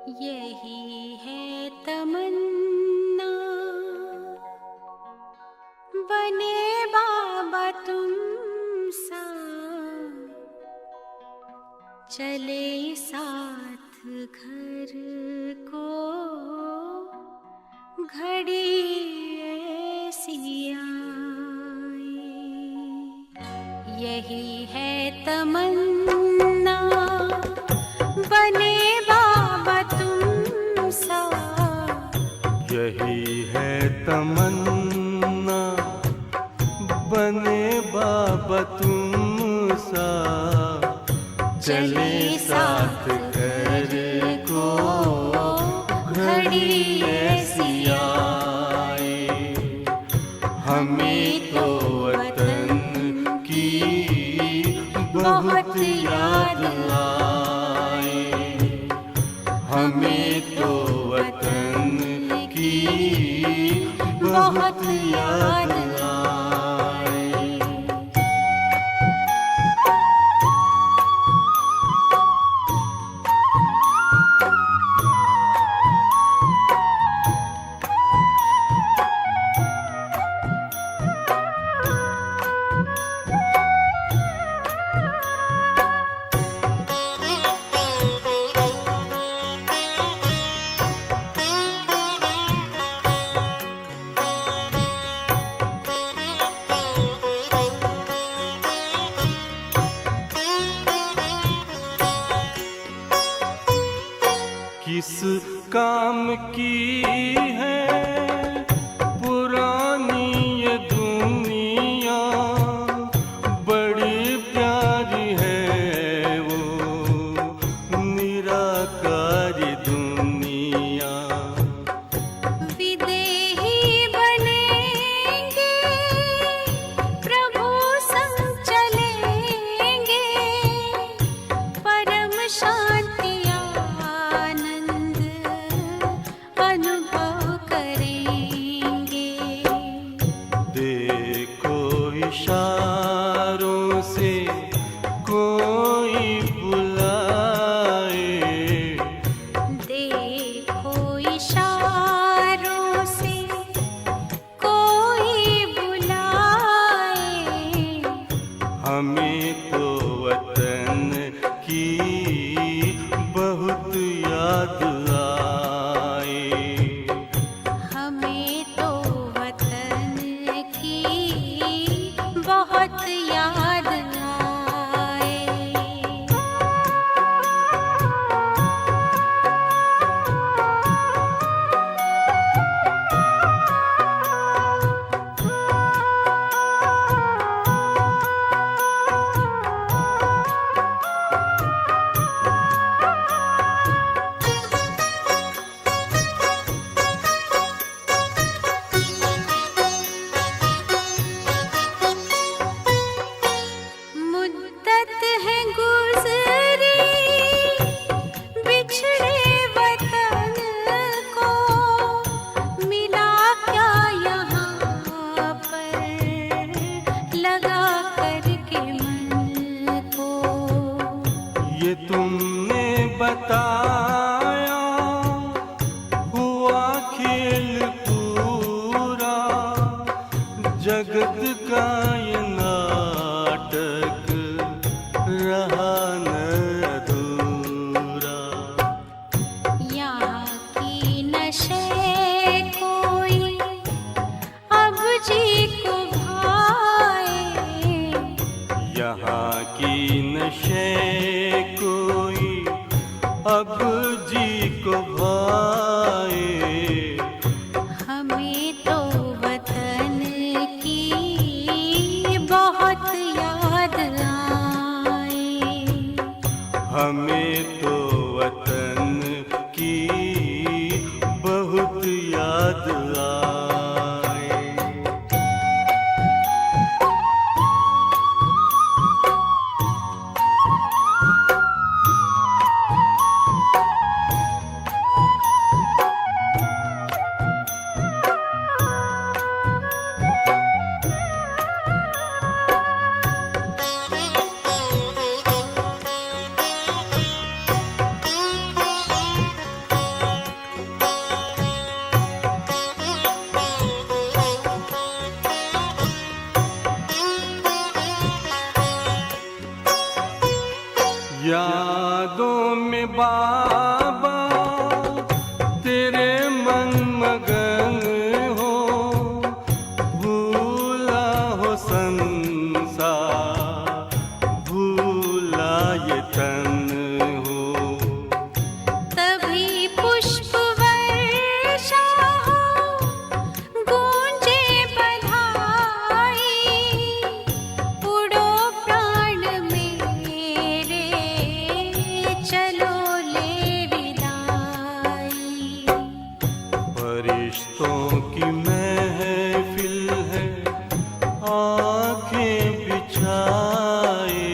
यही है तमन्ना बने बाबा तुम सा, चले साथ घर को घड़ी ऐसी आए। यही है तमन्ना बने बाबा तुम सा, यही है तमन्ना बने बाबा तुम सा, चले साथ घर को घड़ी ऐसी आए। हमें तो वतन की बहुत याद आए, हमें तो वतन की बहुत याद आए। किस काम की है पुरानी ये दुनिया, बड़ी प्यारी है वो निराकारी दुनिया। विदेही बनेंगे प्रभु संग चलेंगे, परम शांति अनुभव करेंगे। देखो इशारों से कोई बुलाए, देखो इशारों से कोई बुलाए। हमें तो वतन की बहुत याद आए, हमें तो वतन की बहुत याद आए। मुद्दत है गुज़री बिछड़े वतन को, मिला क्या यहाँ पर लगा करके मन को। ये तुमने बताया हुआ खेल पूरा, जगत का ये नाटक रहा न अधूरा। यहाँ की नशे कोई अब जी को भाए, यहाँ की नशे कोई अब जी को भाए। हमें तो वतन की बहुत याद आए, हमें तो वतन की बहुत याद आए। फरिश्तों की महफिल है, आंखें बिछाए।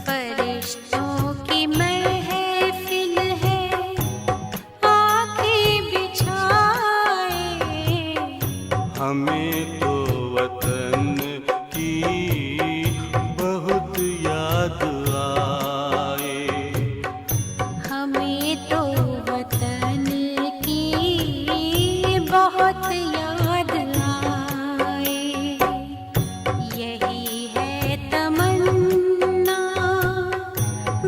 फरिश्तों की महफिल है, आंखें बिछाए। हमें तो वतन की बहुत याद आए। हमें तो वतन की बहुत याद आए। यही है तमन्ना,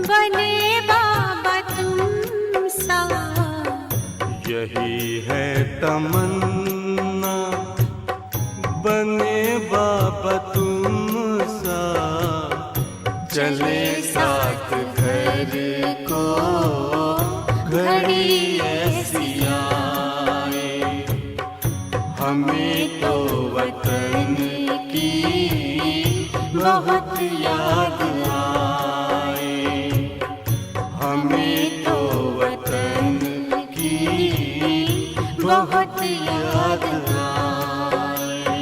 बने बाबा तुम सा। यही है तमन्ना, बने बाबा तुम सा। चले साथ घर को घड़ी ऐसी आए। हमें तो वतन की बहुत याद आए। हमें तो वतन की बहुत याद आए।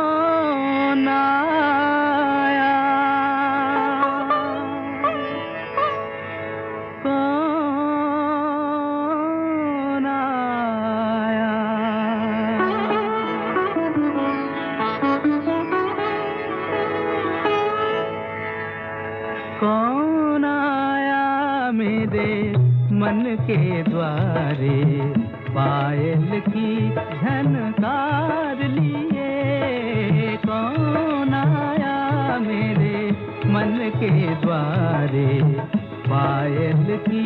कौन आया, कौन आया, कौन आया मेरे मन के द्वारे, पायल की झनकार लिए। कौन आया मेरे मन के द्वारे, पायल की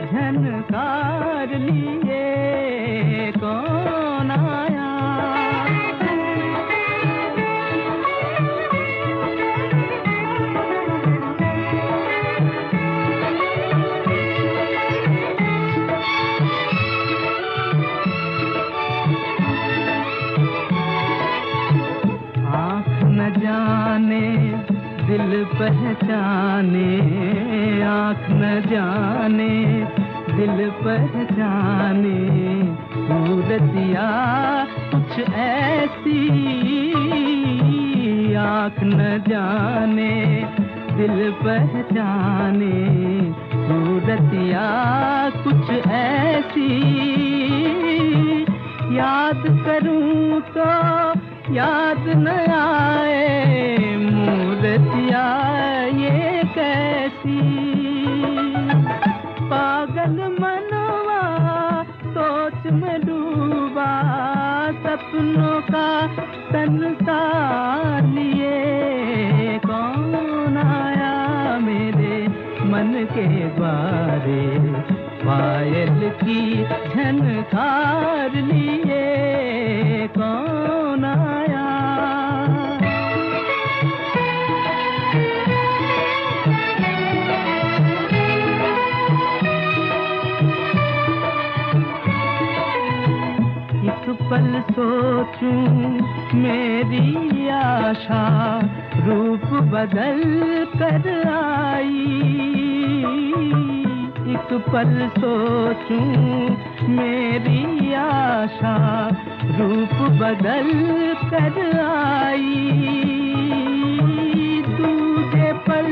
झनकार लिए। कौन आया, आँख न जाने दिल पहचाने, आँख न जाने दिल पहचाने। सूरतिया कुछ ऐसी, आँख न जाने दिल पहचाने। सूरतिया कुछ ऐसी, याद करूं तो याद न आए। मूर्तिया ये कैसी, पागल मनवा सोच में डूबा। सपनों का संसार लिए। कौन आया मेरे मन के द्वारे, पायल की झनकार लिए। कौन आया, एक पल सोचूं मेरी आशा, रूप बदल कर आई। एक पल सोचूं मेरी आशा, रूप बदल कर आई। दूजे पल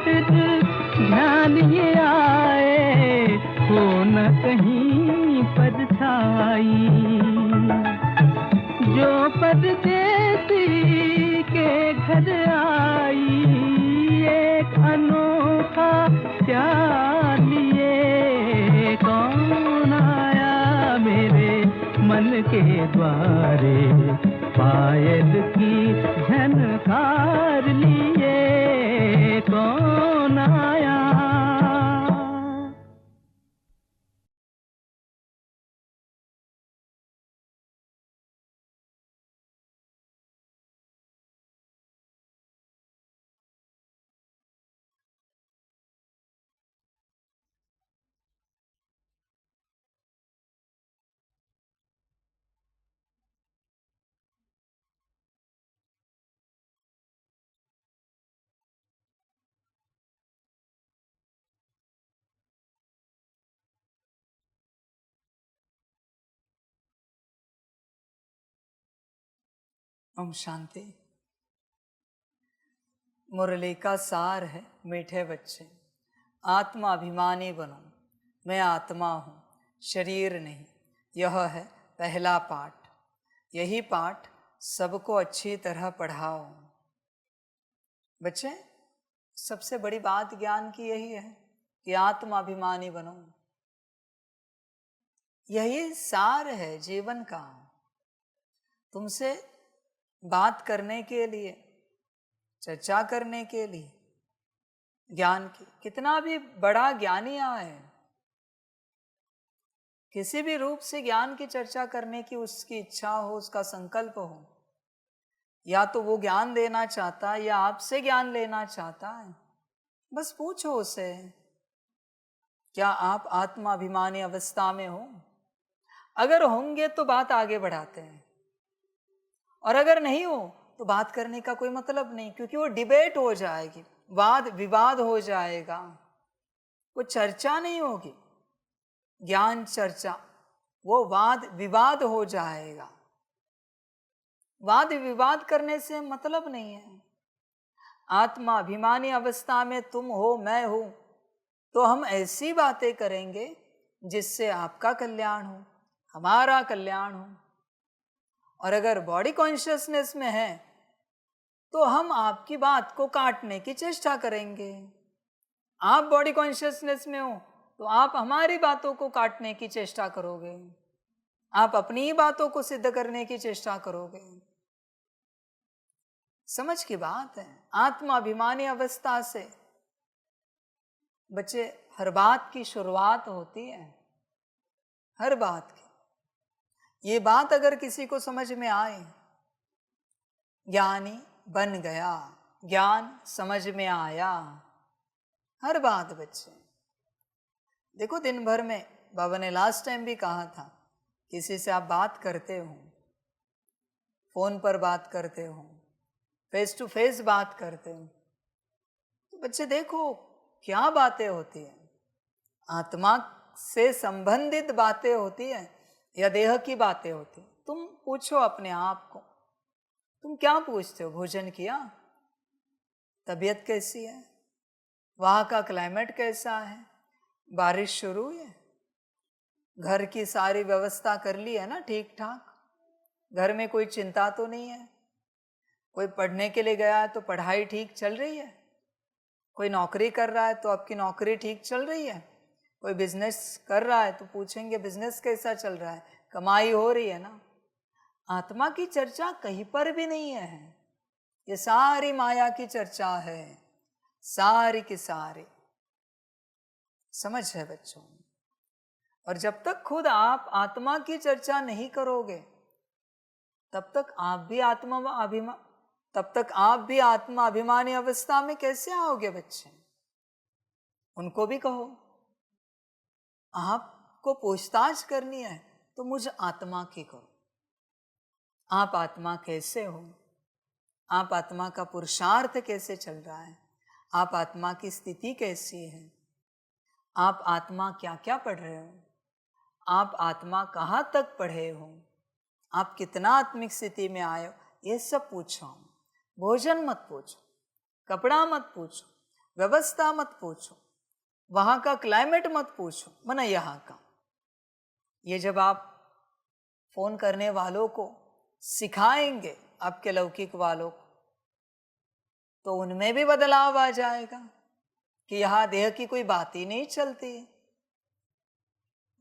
फिर ध्यान ये आए, हो न कहीं परछाई। जो परदेसी के घर आई, एक अनोखा प्यार लिए। कौन आया मेरे मन के द्वारे, पायल की झनकार लिए। कौन आया, ओम शांति। मुरली का सार है मीठे बच्चे, आत्माभिमानी बनो, मैं आत्मा हूँ, शरीर नहीं। यह है पहला पाठ। यही पाठ सबको अच्छी तरह पढ़ाओ। बच्चे, सबसे बड़ी बात ज्ञान की यही है कि आत्माभिमानी बनो। यही सार है जीवन का। तुमसे बात करने के लिए, चर्चा करने के लिए, ज्ञान की, कितना भी बड़ा ज्ञानी आए, किसी भी रूप से ज्ञान की चर्चा करने की उसकी इच्छा हो, उसका संकल्प हो, या तो वो ज्ञान देना चाहता है या आपसे ज्ञान लेना चाहता है, बस पूछो उसे, क्या आप आत्माभिमानी अवस्था में हो? अगर होंगे तो बात आगे बढ़ाते हैं, और अगर नहीं हो तो बात करने का कोई मतलब नहीं, क्योंकि वो डिबेट हो जाएगी, वाद विवाद हो जाएगा, वो चर्चा नहीं होगी। ज्ञान चर्चा, वो वाद विवाद हो जाएगा। वाद विवाद करने से मतलब नहीं है। आत्मा अभिमानी अवस्था में तुम हो, मैं हूं, तो हम ऐसी बातें करेंगे जिससे आपका कल्याण हो, हमारा कल्याण हो। और अगर बॉडी कॉन्शियसनेस में है तो हम आपकी बात को काटने की चेष्टा करेंगे। आप बॉडी कॉन्शियसनेस में हो तो आप हमारी बातों को काटने की चेष्टा करोगे, आप अपनी ही बातों को सिद्ध करने की चेष्टा करोगे। समझ की बात है। आत्माभिमानी अवस्था से बच्चे हर बात की शुरुआत होती है, हर बात की। ये बात अगर किसी को समझ में आए, ज्ञानी बन गया, ज्ञान समझ में आया, हर बात। बच्चे देखो, दिन भर में बाबा ने लास्ट टाइम भी कहा था, किसी से आप बात करते हो, फोन पर बात करते हो, फेस टू फेस बात करते हो, तो बच्चे देखो क्या बातें होती हैं। आत्मा से संबंधित बातें होती है या देह की बातें होती है। तुम पूछो अपने आप को, तुम क्या पूछते हो? भोजन किया? तबीयत कैसी है? वहाँ का क्लाइमेट कैसा है? बारिश शुरू है? घर की सारी व्यवस्था कर ली है ना ठीक ठाक? घर में कोई चिंता तो नहीं है? कोई पढ़ने के लिए गया है तो पढ़ाई ठीक चल रही है? कोई नौकरी कर रहा है तो आपकी नौकरी ठीक चल रही है? कोई बिजनेस कर रहा है तो पूछेंगे बिजनेस कैसा चल रहा है, कमाई हो रही है ना? आत्मा की चर्चा कहीं पर भी नहीं है। ये सारी माया की चर्चा है, सारी की सारी। समझ है बच्चों? और जब तक खुद आप आत्मा की चर्चा नहीं करोगे तब तक आप भी आत्मा अभिमानी अवस्था में कैसे आओगे? बच्चे उनको भी कहो, आपको पूछताछ करनी है तो मुझ आत्मा की करो। आप आत्मा कैसे हो? आप आत्मा का पुरुषार्थ कैसे चल रहा है? आप आत्मा की स्थिति कैसी है? आप आत्मा क्या क्या पढ़ रहे हो? आप आत्मा कहाँ तक पढ़े हो? आप कितना आत्मिक स्थिति में आए हो? ये सब पूछो। भोजन मत पूछो, कपड़ा मत पूछो, व्यवस्था मत पूछो, वहाँ का क्लाइमेट मत पूछो, मना यहाँ का। ये जब आप फोन करने वालों को सिखाएंगे, आपके लौकिक वालों को, तो उनमें भी बदलाव आ जाएगा कि यहाँ देह की कोई बात ही नहीं चलती।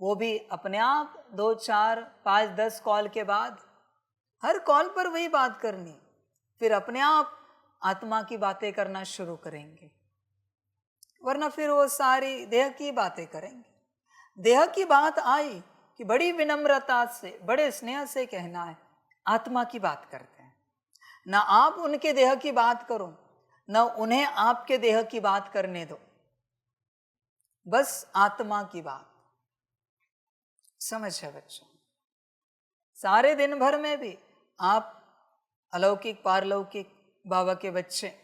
वो भी अपने आप 2, 4, 5, 10 कॉल के बाद हर कॉल पर वही बात करनी, फिर अपने आप आत्मा की बातें करना शुरू करेंगे, वरना फिर वो सारी देह की बातें करेंगे। देह की बात आई कि बड़ी विनम्रता से, बड़े स्नेह से कहना है, आत्मा की बात करते हैं ना। आप उनके देह की बात करो, ना उन्हें आपके देह की बात करने दो, बस आत्मा की बात। समझ है बच्चों? सारे दिन भर में भी आप अलौकिक पारलौकिक बाबा के बच्चे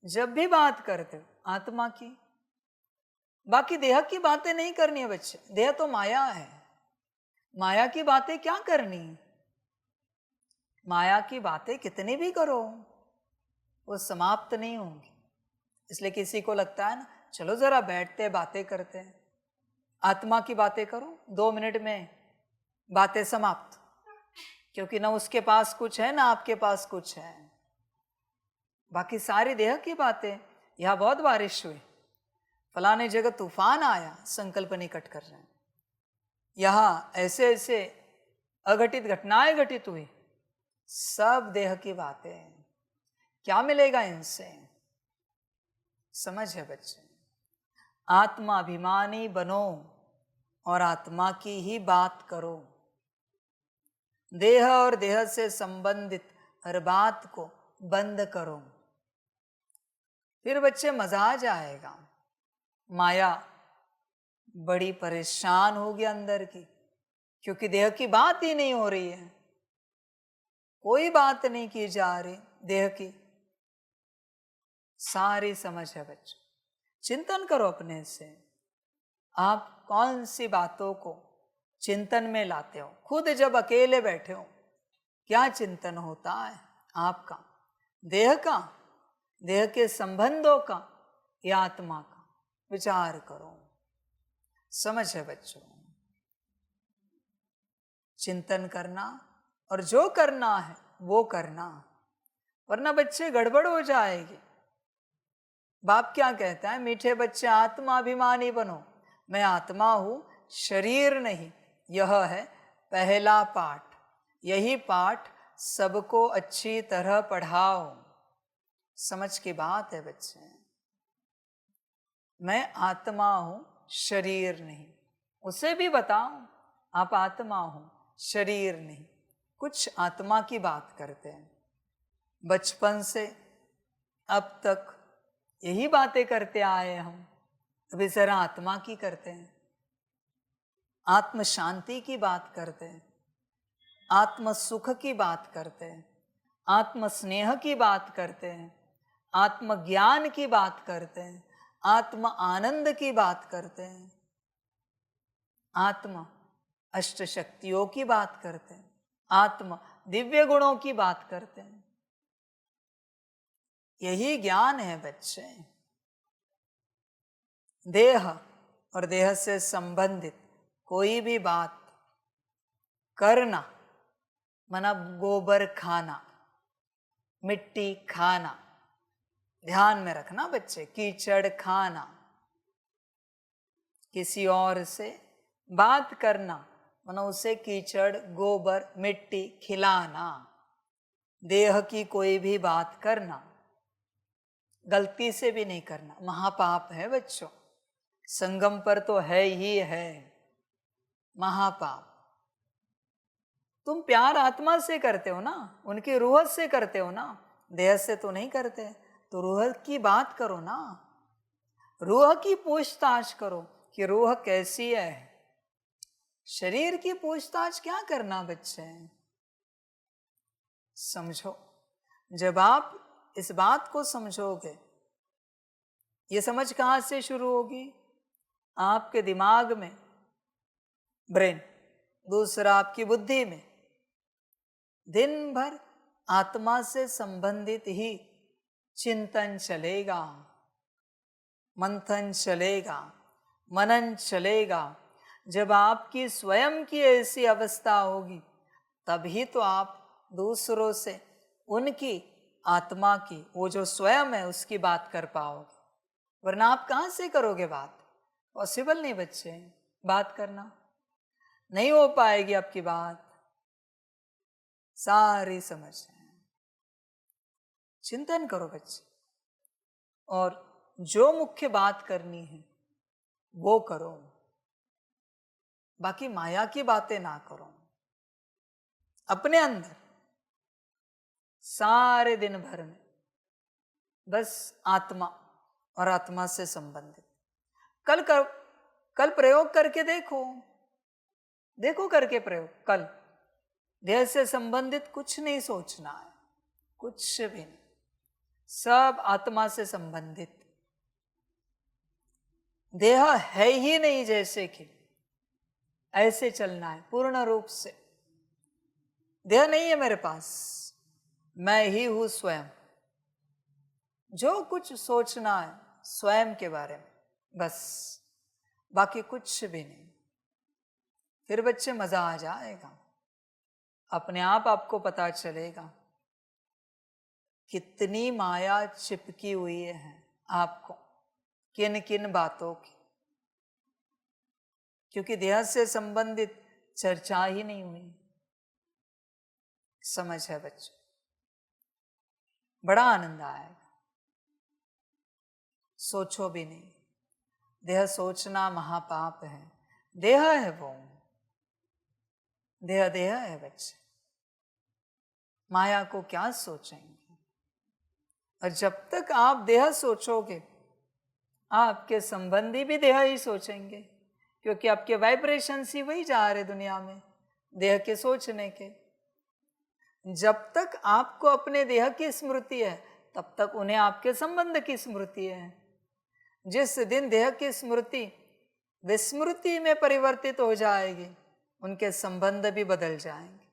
जब भी बात करते हो आत्मा की, बाकी देह की बातें नहीं करनी है बच्चे। देह तो माया है, माया की बातें क्या करनी? माया की बातें कितनी भी करो वो समाप्त नहीं होंगी। इसलिए किसी को लगता है ना, चलो जरा बैठते बातें करते हैं, आत्मा की बातें करो, 2 मिनट में बातें समाप्त, क्योंकि ना उसके पास कुछ है ना आपके पास कुछ है। बाकी सारी देह की बातें, यहाँ बहुत बारिश हुई, फलाने जगह तूफान आया, संकल्प निकट कर रहे हैं, यहाँ ऐसे ऐसे अघटित घटनाएं घटित हुई, सब देह की बातें हैं। क्या मिलेगा इनसे? समझ है बच्चे? आत्मा अभिमानी बनो और आत्मा की ही बात करो। देह और देह से संबंधित हर बात को बंद करो, फिर बच्चे मजा आ जाएगा। माया बड़ी परेशान होगी अंदर की, क्योंकि देह की बात ही नहीं हो रही है, कोई बात नहीं की जा रही देह की। सारी समझ है बच्चों। चिंतन करो अपने से, आप कौन सी बातों को चिंतन में लाते हो? खुद जब अकेले बैठे हो क्या चिंतन होता है आपका? देह का, देह के संबंधों का या आत्मा का? विचार करो। समझ है बच्चों? चिंतन करना और जो करना है वो करना, वरना बच्चे गड़बड़ हो जाएगी। बाप क्या कहता है? मीठे बच्चे आत्माभिमानी बनो। मैं आत्मा हूं, शरीर नहीं। यह है पहला पाठ। यही पाठ सबको अच्छी तरह पढ़ाओ। समझ की बात है बच्चे। मैं आत्मा हूं, शरीर नहीं। उसे भी बताओ आप आत्मा हो, शरीर नहीं। कुछ आत्मा की बात करते हैं। बचपन से अब तक यही बातें करते आए हम, अभी जरा आत्मा की करते हैं। आत्म शांति की बात करते हैं, आत्म सुख की बात करते हैं, आत्म स्नेह की बात करते हैं, आत्म ज्ञान की बात करते हैं, आत्म आनंद की बात करते हैं, आत्म अष्ट शक्तियों की बात करते हैं, आत्म दिव्य गुणों की बात करते हैं। यही ज्ञान है बच्चे। देह और देह से संबंधित कोई भी बात करना, मना गोबर खाना, मिट्टी खाना, ध्यान में रखना बच्चे, कीचड़ खाना, किसी और से बात करना, मना उसे कीचड़, गोबर, मिट्टी खिलाना, देह की कोई भी बात करना, गलती से भी नहीं करना, महापाप है बच्चों। संगम पर तो है ही है महापाप। तुम प्यार आत्मा से करते हो ना, उनकी रूह से करते हो ना, देह से तो नहीं करते। तो रूह की बात करो ना, रूह की पूछताछ करो कि रूह कैसी है। शरीर की पूछताछ क्या करना बच्चे? समझो, जब आप इस बात को समझोगे, ये समझ कहाँ से शुरू होगी? आपके दिमाग में, ब्रेन, दूसरा आपकी बुद्धि में। दिन भर आत्मा से संबंधित ही चिंतन चलेगा, मंथन चलेगा, मनन चलेगा। जब आपकी स्वयं की ऐसी अवस्था होगी, तभी तो आप दूसरों से उनकी आत्मा की, वो जो स्वयं है, उसकी बात कर पाओगे। वरना आप कहाँ से करोगे बात? पॉसिबल नहीं बच्चे, बात करना नहीं हो पाएगी आपकी बात। सारी समझ है। चिंतन करो बच्चे, और जो मुख्य बात करनी है वो करो, बाकी माया की बातें ना करो। अपने अंदर सारे दिन भर में बस आत्मा और आत्मा से संबंधित। कल प्रयोग करके देखो, देखो करके प्रयोग। कल देह से संबंधित कुछ नहीं सोचना है, कुछ भी नहीं, सब आत्मा से संबंधित। देह है ही नहीं जैसे कि, ऐसे चलना है पूर्ण रूप से। देह नहीं है मेरे पास, मैं ही हूं स्वयं। जो कुछ सोचना है स्वयं के बारे में, बस, बाकी कुछ भी नहीं। फिर बच्चे मजा आ जाएगा, अपने आप आपको पता चलेगा कितनी माया चिपकी हुई है आपको, किन किन बातों की, क्योंकि देह से संबंधित चर्चा ही नहीं हुई। समझ है बच्चे? बड़ा आनंद आएगा। सोचो भी नहीं, देह सोचना महापाप है। देह है वो, देह देह है बच्चे, माया को क्या सोचेंगे। और जब तक आप देह सोचोगे, आपके संबंधी भी देह ही सोचेंगे, क्योंकि आपके वाइब्रेशंस ही वही जा रहे दुनिया में, देह के सोचने के। जब तक आपको अपने देह की स्मृति है, तब तक उन्हें आपके संबंध की स्मृति है। जिस दिन देह की स्मृति विस्मृति में परिवर्तित हो जाएगी, उनके संबंध भी बदल जाएंगे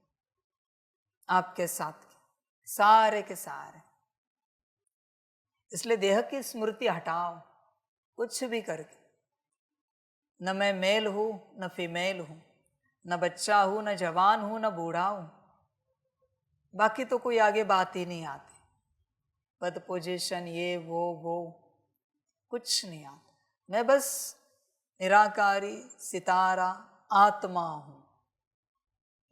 आपके साथ के, सारे के सारे। इसलिए देह की स्मृति हटाओ, कुछ भी करके। न मैं मेल हूं न फीमेल हूं, न बच्चा हूं न जवान हूं न बूढ़ा हूं, बाकी तो कोई आगे बात ही नहीं आती। पद पोजीशन ये वो कुछ नहीं आता। मैं बस निराकारी सितारा आत्मा हूं,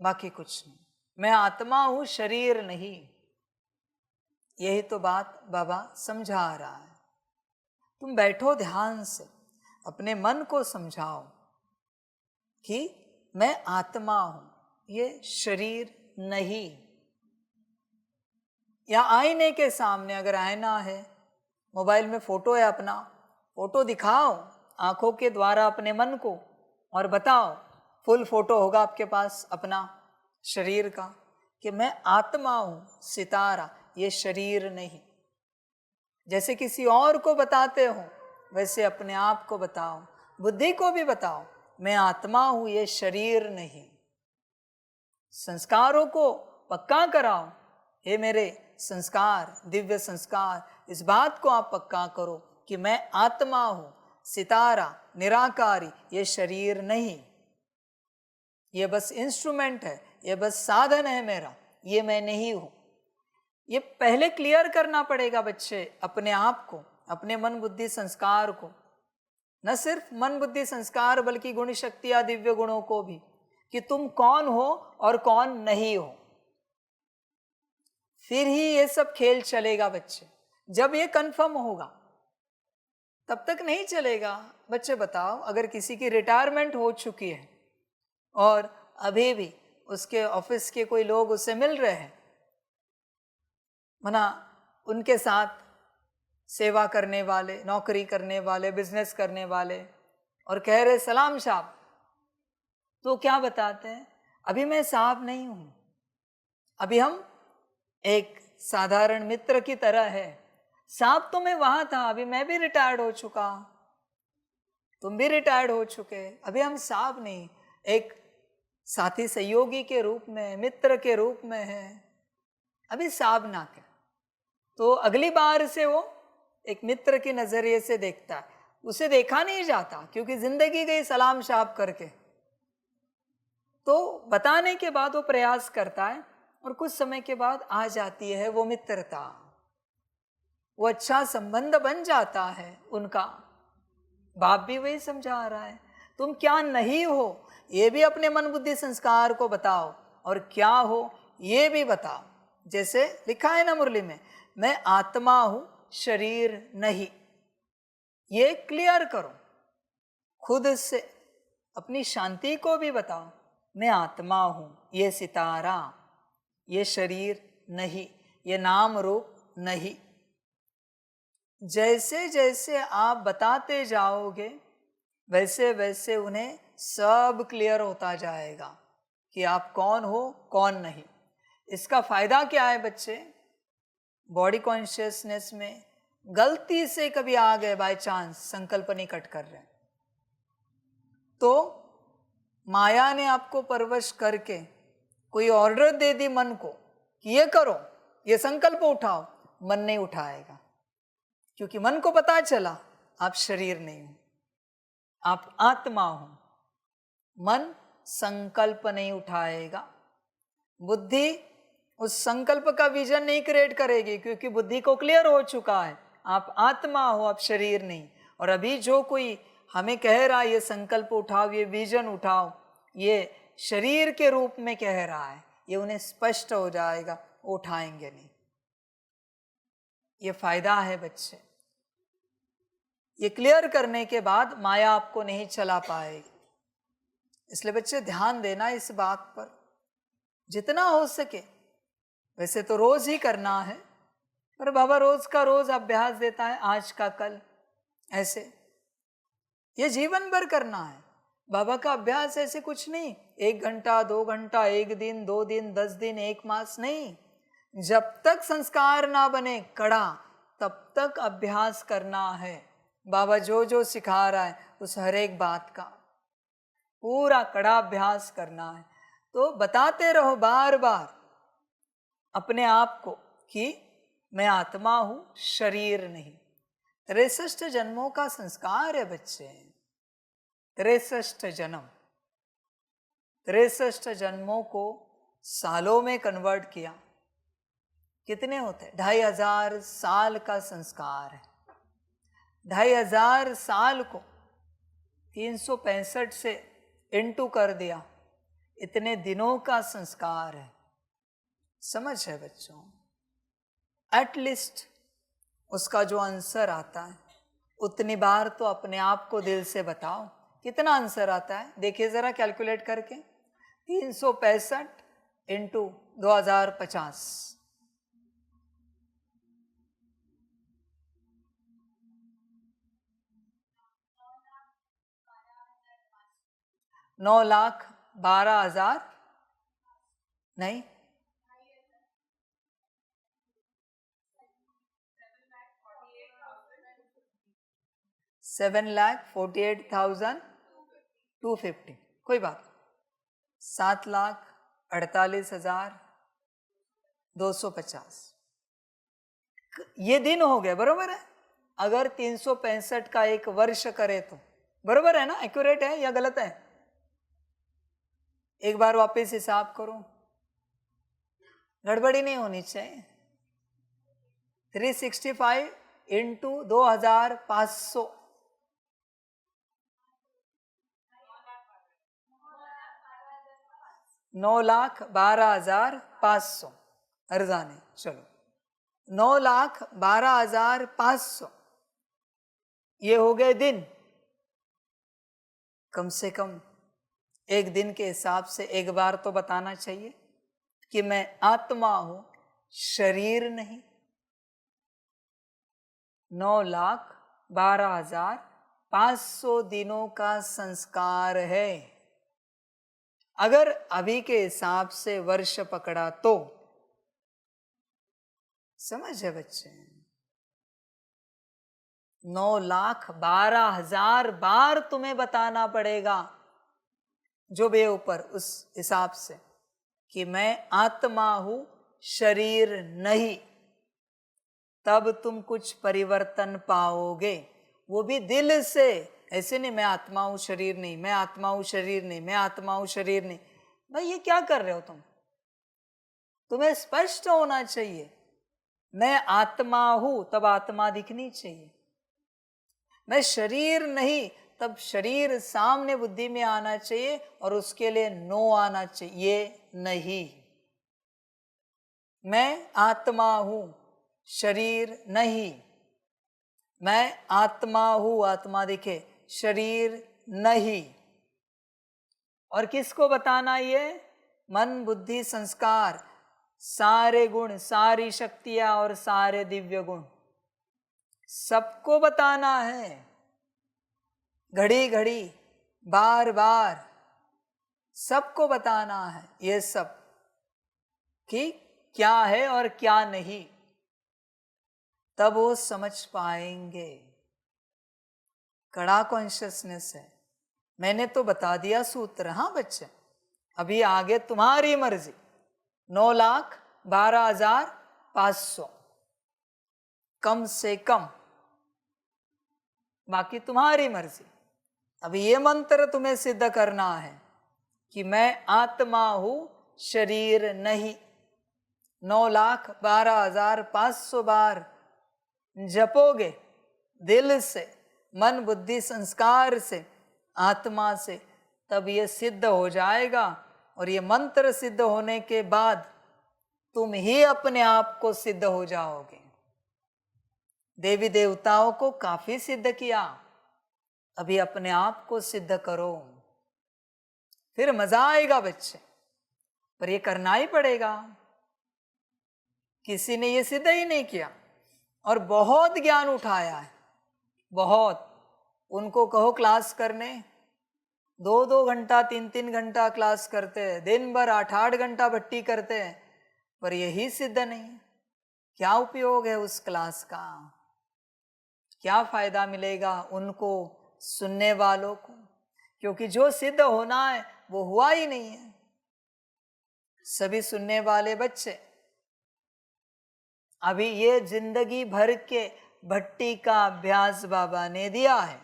बाकी कुछ नहीं। मैं आत्मा हूं, शरीर नहीं। यही तो बात बाबा समझा रहा है। तुम बैठो ध्यान से, अपने मन को समझाओ कि मैं आत्मा हूं, ये शरीर नहीं। या आईने के सामने, अगर आईना है, मोबाइल में फोटो है अपना, फोटो दिखाओ आंखों के द्वारा अपने मन को, और बताओ, फुल फोटो होगा आपके पास अपना शरीर का, कि मैं आत्मा हूं, सितारा, ये शरीर नहीं। जैसे किसी और को बताते हो, वैसे अपने आप को बताओ, बुद्धि को भी बताओ, मैं आत्मा हूं, ये शरीर नहीं। संस्कारों को पक्का कराओ, हे मेरे संस्कार, दिव्य संस्कार, इस बात को आप पक्का करो कि मैं आत्मा हूं, सितारा, निराकारी, ये शरीर नहीं। ये बस इंस्ट्रूमेंट है, ये बस साधन है मेरा, ये मैं नहीं हूं। ये पहले क्लियर करना पड़ेगा बच्चे अपने आप को, अपने मन बुद्धि संस्कार को। न सिर्फ मन बुद्धि संस्कार, बल्कि गुण शक्ति या दिव्य गुणों को भी, कि तुम कौन हो और कौन नहीं हो। फिर ही ये सब खेल चलेगा बच्चे। जब ये कंफर्म होगा, तब तक नहीं चलेगा। बच्चे बताओ, अगर किसी की रिटायरमेंट हो चुकी है और अभी भी उसके ऑफिस के कोई लोग उससे मिल रहे हैं, मना उनके साथ सेवा करने वाले, नौकरी करने वाले, बिजनेस करने वाले, और कह रहे सलाम साहब, तो क्या बताते हैं, अभी मैं साहब नहीं हूं, अभी हम एक साधारण मित्र की तरह है। साहब तो मैं वहां था, अभी मैं भी रिटायर्ड हो चुका, तुम भी रिटायर्ड हो चुके, अभी हम साहब नहीं, एक साथी सहयोगी के रूप में, मित्र के रूप में है, अभी साहब ना कह। तो अगली बार से वो एक मित्र के नजरिए से देखता है, उसे देखा नहीं जाता, क्योंकि जिंदगी गई सलाम साहब करके। तो बताने के बाद वो प्रयास करता है, और कुछ समय के बाद आ जाती है वो मित्रता, वो अच्छा संबंध बन जाता है उनका। बाप भी वही समझा रहा है, तुम क्या नहीं हो ये भी अपने मन बुद्धि संस्कार को बताओ, और क्या हो ये भी बताओ। जैसे लिखा है ना मुरली में, मैं आत्मा हूं, शरीर नहीं। ये क्लियर करो खुद से, अपनी शांति को भी बताओ, मैं आत्मा हूं, ये सितारा, ये शरीर नहीं, ये नाम रूप नहीं। जैसे जैसे आप बताते जाओगे, वैसे वैसे उन्हें सब क्लियर होता जाएगा कि आप कौन हो कौन नहीं। इसका फायदा क्या है बच्चे, बॉडी कॉन्शियसनेस में गलती से कभी आ गए, बाय चांस संकल्प नहीं कट कर रहे, तो माया ने आपको परवश करके कोई ऑर्डर दे दी मन को कि ये करो, ये संकल्प उठाओ, मन नहीं उठाएगा, क्योंकि मन को पता चला आप शरीर नहीं हो, आप आत्मा हो। मन संकल्प नहीं उठाएगा, बुद्धि उस संकल्प का विजन नहीं क्रिएट करेगी, क्योंकि बुद्धि को क्लियर हो चुका है आप आत्मा हो, आप शरीर नहीं। और अभी जो कोई हमें कह रहा है ये संकल्प उठाओ, ये विजन उठाओ, ये शरीर के रूप में कह रहा है, ये उन्हें स्पष्ट हो जाएगा, उठाएंगे नहीं। ये फायदा है बच्चे, ये क्लियर करने के बाद माया आपको नहीं चला पाएगी। इसलिए बच्चे ध्यान देना इस बात पर जितना हो सके। वैसे तो रोज ही करना है, पर बाबा रोज का रोज अभ्यास देता है, आज का कल, ऐसे ये जीवन भर करना है। बाबा का अभ्यास ऐसे कुछ नहीं, 1 घंटा 2 घंटा, 1 दिन 2 दिन 10 दिन 1 मास नहीं। जब तक संस्कार ना बने कड़ा, तब तक अभ्यास करना है। बाबा जो जो सिखा रहा है उस हर एक बात का पूरा कड़ा अभ्यास करना है। तो बताते रहो बार बार अपने आप को कि मैं आत्मा हूं, शरीर नहीं। 63 जन्मों का संस्कार है बच्चे, 63 जन्म, 63 जन्मों को सालों में कन्वर्ट किया, कितने होते? 2500 साल का संस्कार है। 2500 साल को 365 से इंटू कर दिया, इतने दिनों का संस्कार है। समझ है बच्चों? एटलीस्ट उसका जो आंसर आता है उतनी बार तो अपने आप को दिल से बताओ, कितना आंसर आता है देखिए जरा कैलकुलेट करके। 365 इंटू 2050, 9,12,000 नहीं, 7,48,250, कोई बात, 7,48,250 ये दिन हो गए, बरोबर है? अगर 365 का एक वर्ष करे तो बरोबर है ना? एक्यूरेट है या गलत है? एक बार वापस हिसाब करो, गड़बड़ी नहीं होनी चाहिए। 365 इंटू 2,500, 9,12,500 अर्जाने, चलो 9,12,500 ये हो गए दिन। कम से कम एक दिन के हिसाब से एक बार तो बताना चाहिए कि मैं आत्मा हूं, शरीर नहीं। 9,12,500 दिनों का संस्कार है। अगर अभी के हिसाब से वर्ष पकड़ा तो समझ है बच्चे? 9,12,000 बार तुम्हें बताना पड़ेगा जो बे ऊपर, उस हिसाब से कि मैं आत्मा हूं, शरीर नहीं। तब तुम कुछ परिवर्तन पाओगे, वो भी दिल से। ऐसे नहीं मैं आत्मा हूं शरीर नहीं, मैं आत्मा हूं शरीर नहीं, मैं आत्मा हूं शरीर नहीं। भाई ये क्या कर रहे हो तुम? तुम्हें स्पष्ट होना चाहिए मैं आत्मा हूं, तब आत्मा दिखनी चाहिए। मैं शरीर नहीं, तब शरीर सामने बुद्धि में आना चाहिए और उसके लिए नो आना चाहिए, ये नहीं। मैं आत्मा हूं, शरीर नहीं। मैं आत्मा हूं, आत्मा दिखे, शरीर नहीं। और किसको बताना? ये मन बुद्धि संस्कार, सारे गुण, सारी शक्तियां और सारे दिव्य गुण सबको बताना है। घड़ी घड़ी, बार बार सबको बताना है ये सब कि क्या है और क्या नहीं। तब वो समझ पाएंगे। कड़ा कॉन्शियसनेस है। मैंने तो बता दिया सूत्र। हाँ बच्चे, अभी आगे तुम्हारी मर्जी, 9,12,500 कम से कम, बाकी तुम्हारी मर्जी। अभी ये मंत्र तुम्हें सिद्ध करना है कि मैं आत्मा हूं, शरीर नहीं। 9,12,500 बार जपोगे दिल से, मन बुद्धि संस्कार से, आत्मा से, तब ये सिद्ध हो जाएगा। और ये मंत्र सिद्ध होने के बाद तुम ही अपने आप को सिद्ध हो जाओगे। देवी देवताओं को काफी सिद्ध किया, अभी अपने आप को सिद्ध करो, फिर मजा आएगा बच्चे। पर ये करना ही पड़ेगा, किसी ने ये सिद्ध ही नहीं किया और बहुत ज्ञान उठाया है, बहुत। उनको कहो क्लास करने, 2-2 घंटा 3-3 घंटा क्लास करते हैं, दिन भर 8-8 घंटा भट्टी करते हैं, पर यही सिद्ध नहीं। क्या उपयोग है उस क्लास का? क्या फायदा मिलेगा उनको, सुनने वालों को? क्योंकि जो सिद्ध होना है वो हुआ ही नहीं है। सभी सुनने वाले बच्चे अभी ये जिंदगी भर के भट्टी का अभ्यास बाबा ने दिया है।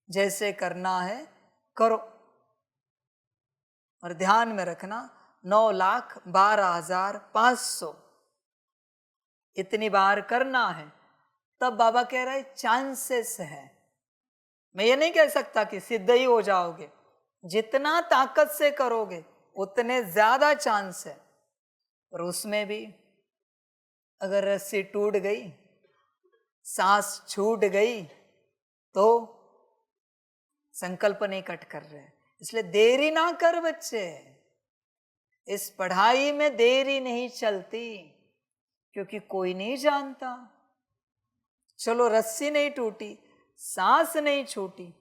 जैसे करना है करो, और ध्यान में रखना 9,12,500 इतनी बार करना है। तब बाबा कह रहे चांसेस है। मैं ये नहीं कह सकता कि सिद्ध ही हो जाओगे, जितना ताकत से करोगे उतने ज्यादा चांस है। और उसमें भी अगर रस्सी टूट गई, सांस छूट गई, तो संकल्प नहीं कट कर रहे। इसलिए देरी ना कर बच्चे, इस पढ़ाई में देरी नहीं चलती, क्योंकि कोई नहीं जानता। चलो रस्सी नहीं टूटी, सांस नहीं छूटी,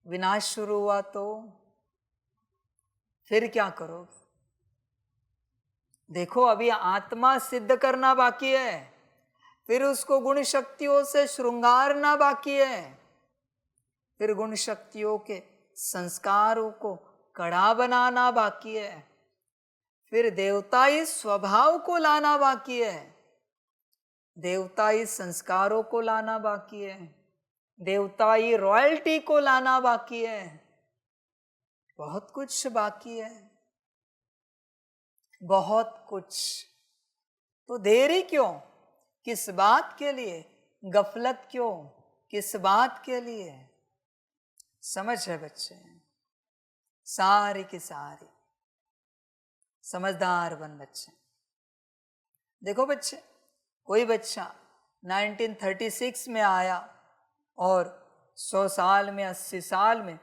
विनाश शुरू हुआ तो फिर क्या करोगे? देखो अभी आत्मा सिद्ध करना बाकी है, फिर उसको गुण शक्तियों से श्रृंगारना बाकी है, फिर गुण शक्तियों के संस्कारों को कड़ा बनाना बाकी है, फिर देवताई स्वभाव को लाना बाकी है, देवताई संस्कारों को लाना बाकी है, देवताई रॉयल्टी को लाना बाकी है, बहुत कुछ बाकी है, बहुत कुछ। तो देरी क्यों? किस बात के लिए? गफलत क्यों? किस बात के लिए? समझ है बच्चे, सारी की सारी समझदार बन बच्चे। देखो बच्चे, कोई बच्चा 1936 में आया और 100 साल में, 80 साल में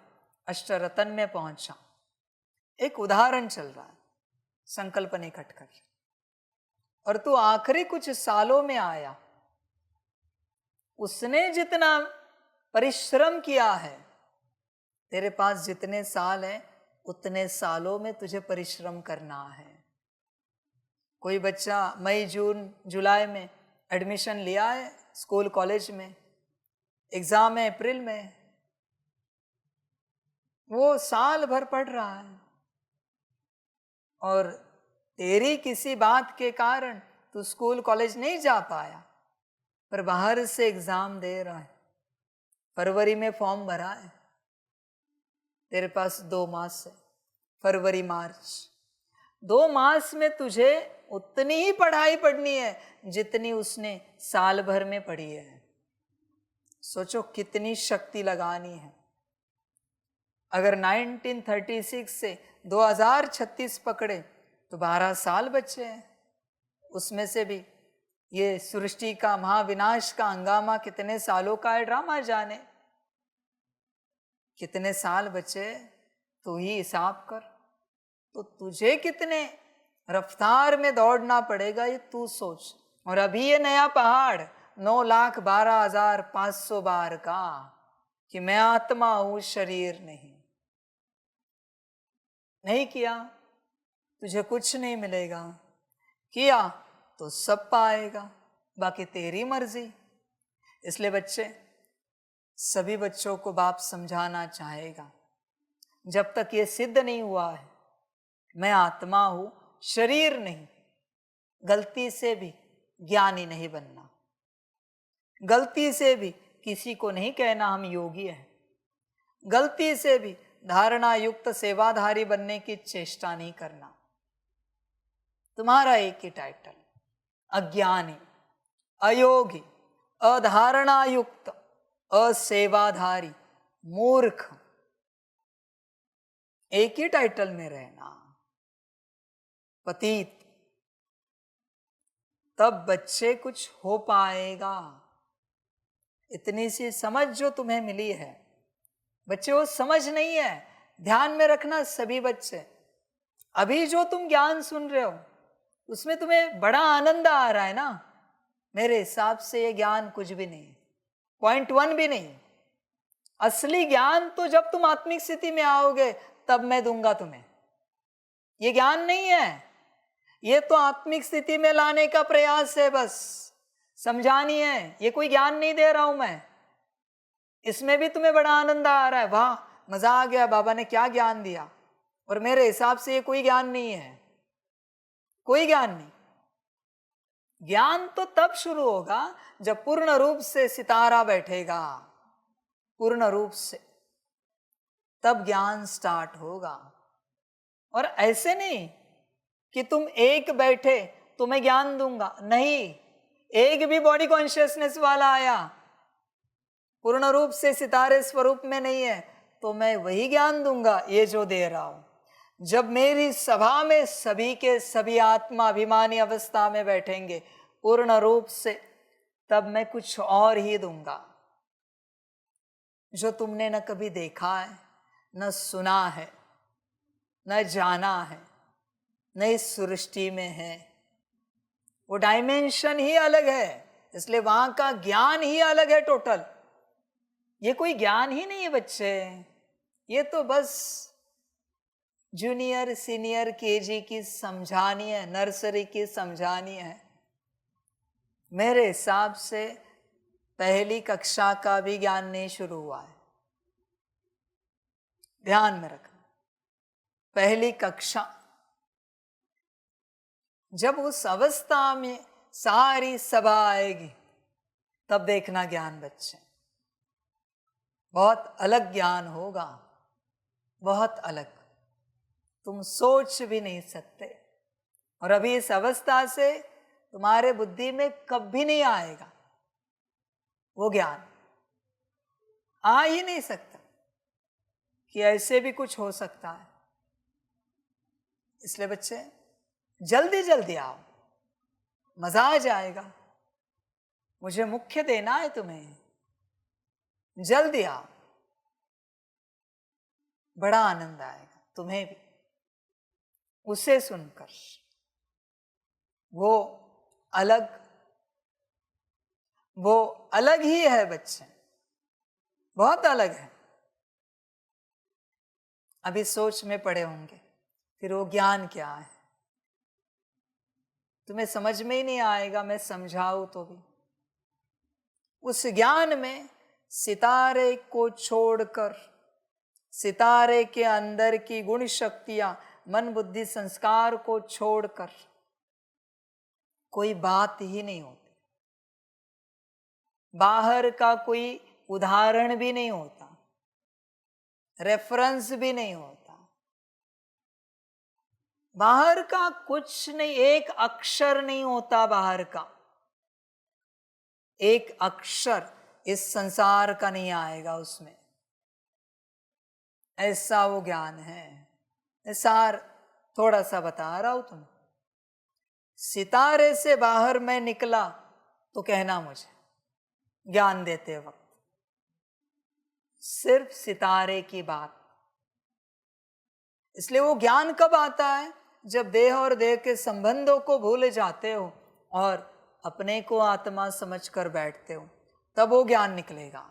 अष्टरत्न में पहुंचा। एक उदाहरण चल रहा है, संकल्प नहीं कट कर। और तू आखिरी कुछ सालों में आया, उसने जितना परिश्रम किया है, तेरे पास जितने साल हैं उतने सालों में तुझे परिश्रम करना है। कोई बच्चा मई जून जुलाई में एडमिशन लिया है स्कूल कॉलेज में, एग्जाम है अप्रैल में, वो साल भर पढ़ रहा है, और तेरी किसी बात के कारण तू स्कूल कॉलेज नहीं जा पाया, पर बाहर से एग्जाम दे रहा है, फरवरी में फॉर्म भरा है, तेरे पास 2 मास है, फरवरी मार्च, 2 मास में तुझे उतनी ही पढ़ाई पढ़नी है जितनी उसने साल भर में पढ़ी है। सोचो कितनी शक्ति लगानी है। अगर 1936 से 2036 पकड़े तो 12 साल बचे हैं। उसमें से भी ये सृष्टि का महाविनाश का हंगामा कितने सालों का है, ड्रामा जाने। कितने साल बचे तू ही हिसाब कर। तो तुझे कितने रफ्तार में दौड़ना पड़ेगा ये तू सोच। और अभी ये नया पहाड़ 9,12,500 बार का कि मैं आत्मा हूं, शरीर नहीं किया तुझे कुछ नहीं मिलेगा, किया तो सब पाएगा, बाकी तेरी मर्जी। इसलिए बच्चे, सभी बच्चों को बाप समझाना चाहेगा, जब तक ये सिद्ध नहीं हुआ है मैं आत्मा हूं, शरीर नहीं। गलती से भी ज्ञानी नहीं बनना, गलती से भी किसी को नहीं कहना हम योगी हैं, गलती से भी धारणा युक्त सेवाधारी बनने की चेष्टा नहीं करना। तुम्हारा एक ही टाइटल, अज्ञानी, अयोगी, अधारणा युक्त, असेवाधारी, मूर्ख, एक ही टाइटल में रहना, पतित। तब बच्चे कुछ हो पाएगा। इतनी सी समझ जो तुम्हें मिली है, बच्चे वो समझ नहीं है। ध्यान में रखना सभी बच्चे, अभी जो तुम ज्ञान सुन रहे हो उसमें तुम्हें बड़ा आनंद आ रहा है ना, मेरे हिसाब से ये ज्ञान कुछ भी नहीं, 0.1 भी नहीं। असली ज्ञान तो जब तुम आत्मिक स्थिति में आओगे तब मैं दूंगा तुम्हें। ये ज्ञान नहीं है, ये तो आत्मिक स्थिति में लाने का प्रयास है, बस समझानी है। ये कोई ज्ञान नहीं दे रहा हूं मैं। इसमें भी तुम्हें बड़ा आनंद आ रहा है, वाह मजा आ गया, बाबा ने क्या ज्ञान दिया। और मेरे हिसाब से ये कोई ज्ञान नहीं है, कोई ज्ञान नहीं। ज्ञान तो तब शुरू होगा जब पूर्ण रूप से सितारा बैठेगा, पूर्ण रूप से, तब ज्ञान स्टार्ट होगा। और ऐसे नहीं कि तुम एक बैठे तो मैं ज्ञान दूंगा, नहीं। एक भी बॉडी कॉन्शियसनेस वाला आया, पूर्ण रूप से सितारे स्वरूप में नहीं है, तो मैं वही ज्ञान दूंगा ये जो दे रहा हूं। जब मेरी सभा में सभी के सभी आत्मा अभिमानी अवस्था में बैठेंगे पूर्ण रूप से, तब मैं कुछ और ही दूंगा, जो तुमने न कभी देखा है, न सुना है, न जाना है, न इस सृष्टि में है। वो डायमेंशन ही अलग है, इसलिए वहां का ज्ञान ही अलग है टोटल। ये कोई ज्ञान ही नहीं है बच्चे, ये तो बस जूनियर सीनियर केजी की समझानी है, नर्सरी की समझानी है। मेरे हिसाब से पहली कक्षा का भी ज्ञान नहीं शुरू हुआ है, ध्यान में रखना। पहली कक्षा, जब उस अवस्था में सारी सभा आएगी तब देखना ज्ञान बच्चे, बहुत अलग ज्ञान होगा, बहुत अलग, तुम सोच भी नहीं सकते। और अभी इस अवस्था से तुम्हारे बुद्धि में कभी नहीं आएगा वो ज्ञान, आ ही नहीं सकता कि ऐसे भी कुछ हो सकता है। इसलिए बच्चे जल्दी जल्दी आओ, मजा आ जाएगा। मुझे मुख्य देना है तुम्हें, जल्दी आओ, बड़ा आनंद आएगा तुम्हें भी उसे सुनकर। वो अलग ही है बच्चे, बहुत अलग है। अभी सोच में पड़े होंगे फिर वो ज्ञान क्या है, तुम्हें समझ में ही नहीं आएगा, मैं समझाऊं तो भी। उस ज्ञान में सितारे को छोड़कर, सितारे के अंदर की गुण शक्तियां, मन बुद्धि संस्कार को छोड़कर कोई बात ही नहीं होती। बाहर का कोई उदाहरण भी नहीं होता, रेफरेंस भी नहीं होता, बाहर का कुछ नहीं, एक अक्षर नहीं होता बाहर का, एक अक्षर इस संसार का नहीं आएगा उसमें। ऐसा वो ज्ञान है। सार थोड़ा सा बता रहा हूं तुम्हें। सितारे से बाहर मैं निकला तो कहना मुझे ज्ञान देते वक्त, सिर्फ सितारे की बात। इसलिए वो ज्ञान कब आता है, जब देह और देह के संबंधों को भूल जाते हो और अपने को आत्मा समझकर बैठते हो, तब वो ज्ञान निकलेगा।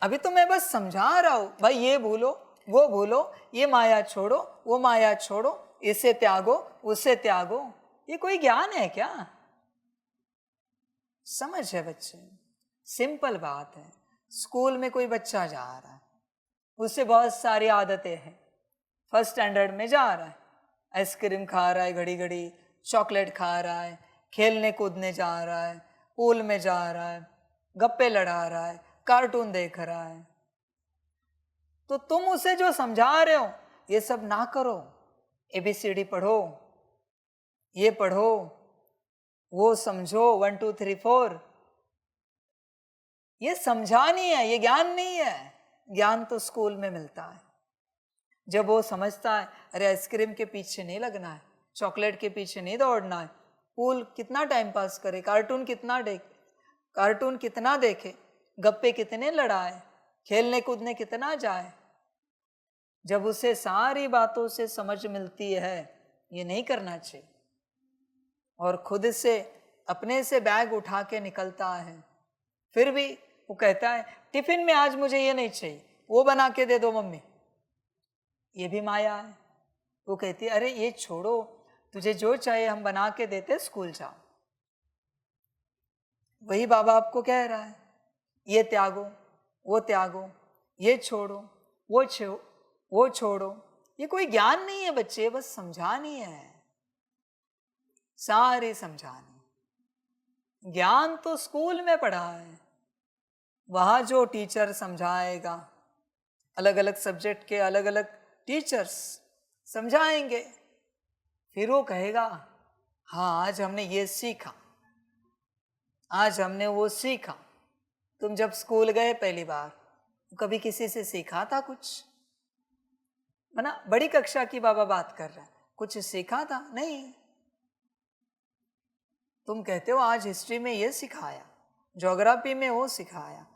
अभी तो मैं बस समझा रहा हूं, भाई ये भूलो वो भूलो, ये माया छोड़ो वो माया छोड़ो, इसे त्यागो उसे त्यागो। ये कोई ज्ञान है क्या? समझ है बच्चे, सिंपल बात है। स्कूल में कोई बच्चा जा रहा है, उसे बहुत सारी आदतें हैं, फर्स्ट स्टैंडर्ड में जा रहा है, आइसक्रीम खा रहा है, घड़ी घड़ी चॉकलेट खा रहा है, खेलने कूदने जा रहा है, पूल में जा रहा है, गप्पे लड़ा रहा है, कार्टून देख रहा है। तो तुम उसे जो समझा रहे हो, ये सब ना करो, ABCD पढ़ो, ये पढ़ो, वो समझो, 1 2 3 4, ये समझा नहीं है, ये ज्ञान नहीं है। ज्ञान तो स्कूल में मिलता है, जब वो समझता है अरे आइसक्रीम के पीछे नहीं लगना है, चॉकलेट के पीछे नहीं दौड़ना है, पूल कितना टाइम पास करे, कार्टून कितना देखे, गप्पे कितने लड़ाए, खेलने कूदने कितना जाए। जब उसे सारी बातों से समझ मिलती है ये नहीं करना चाहिए, और खुद से अपने से बैग उठा के निकलता है, फिर भी वो कहता है टिफिन में आज मुझे ये नहीं चाहिए, वो बना के दे दो मम्मी, ये भी माया है। वो कहती है अरे ये छोड़ो, तुझे जो चाहिए हम बना के देते, स्कूल जाओ। वही बाबा आपको कह रहा है ये त्यागो, वो त्यागो, ये छोड़ो, वो छोड़ो। ये कोई ज्ञान नहीं है बच्चे, बस समझानी है, सारी समझानी। ज्ञान तो स्कूल में पढ़ा है, वहाँ जो टीचर समझाएगा, अलग अलग सब्जेक्ट के अलग अलग टीचर्स समझाएंगे, फिर वो कहेगा हाँ आज हमने ये सीखा, आज हमने वो सीखा। तुम जब स्कूल गए पहली बार, कभी किसी से सीखा था कुछ? बना बड़ी कक्षा की बाबा बात कर रहा है, कुछ सीखा था? नहीं। तुम कहते हो आज हिस्ट्री में ये सिखाया, ज्योग्राफी में वो सिखाया,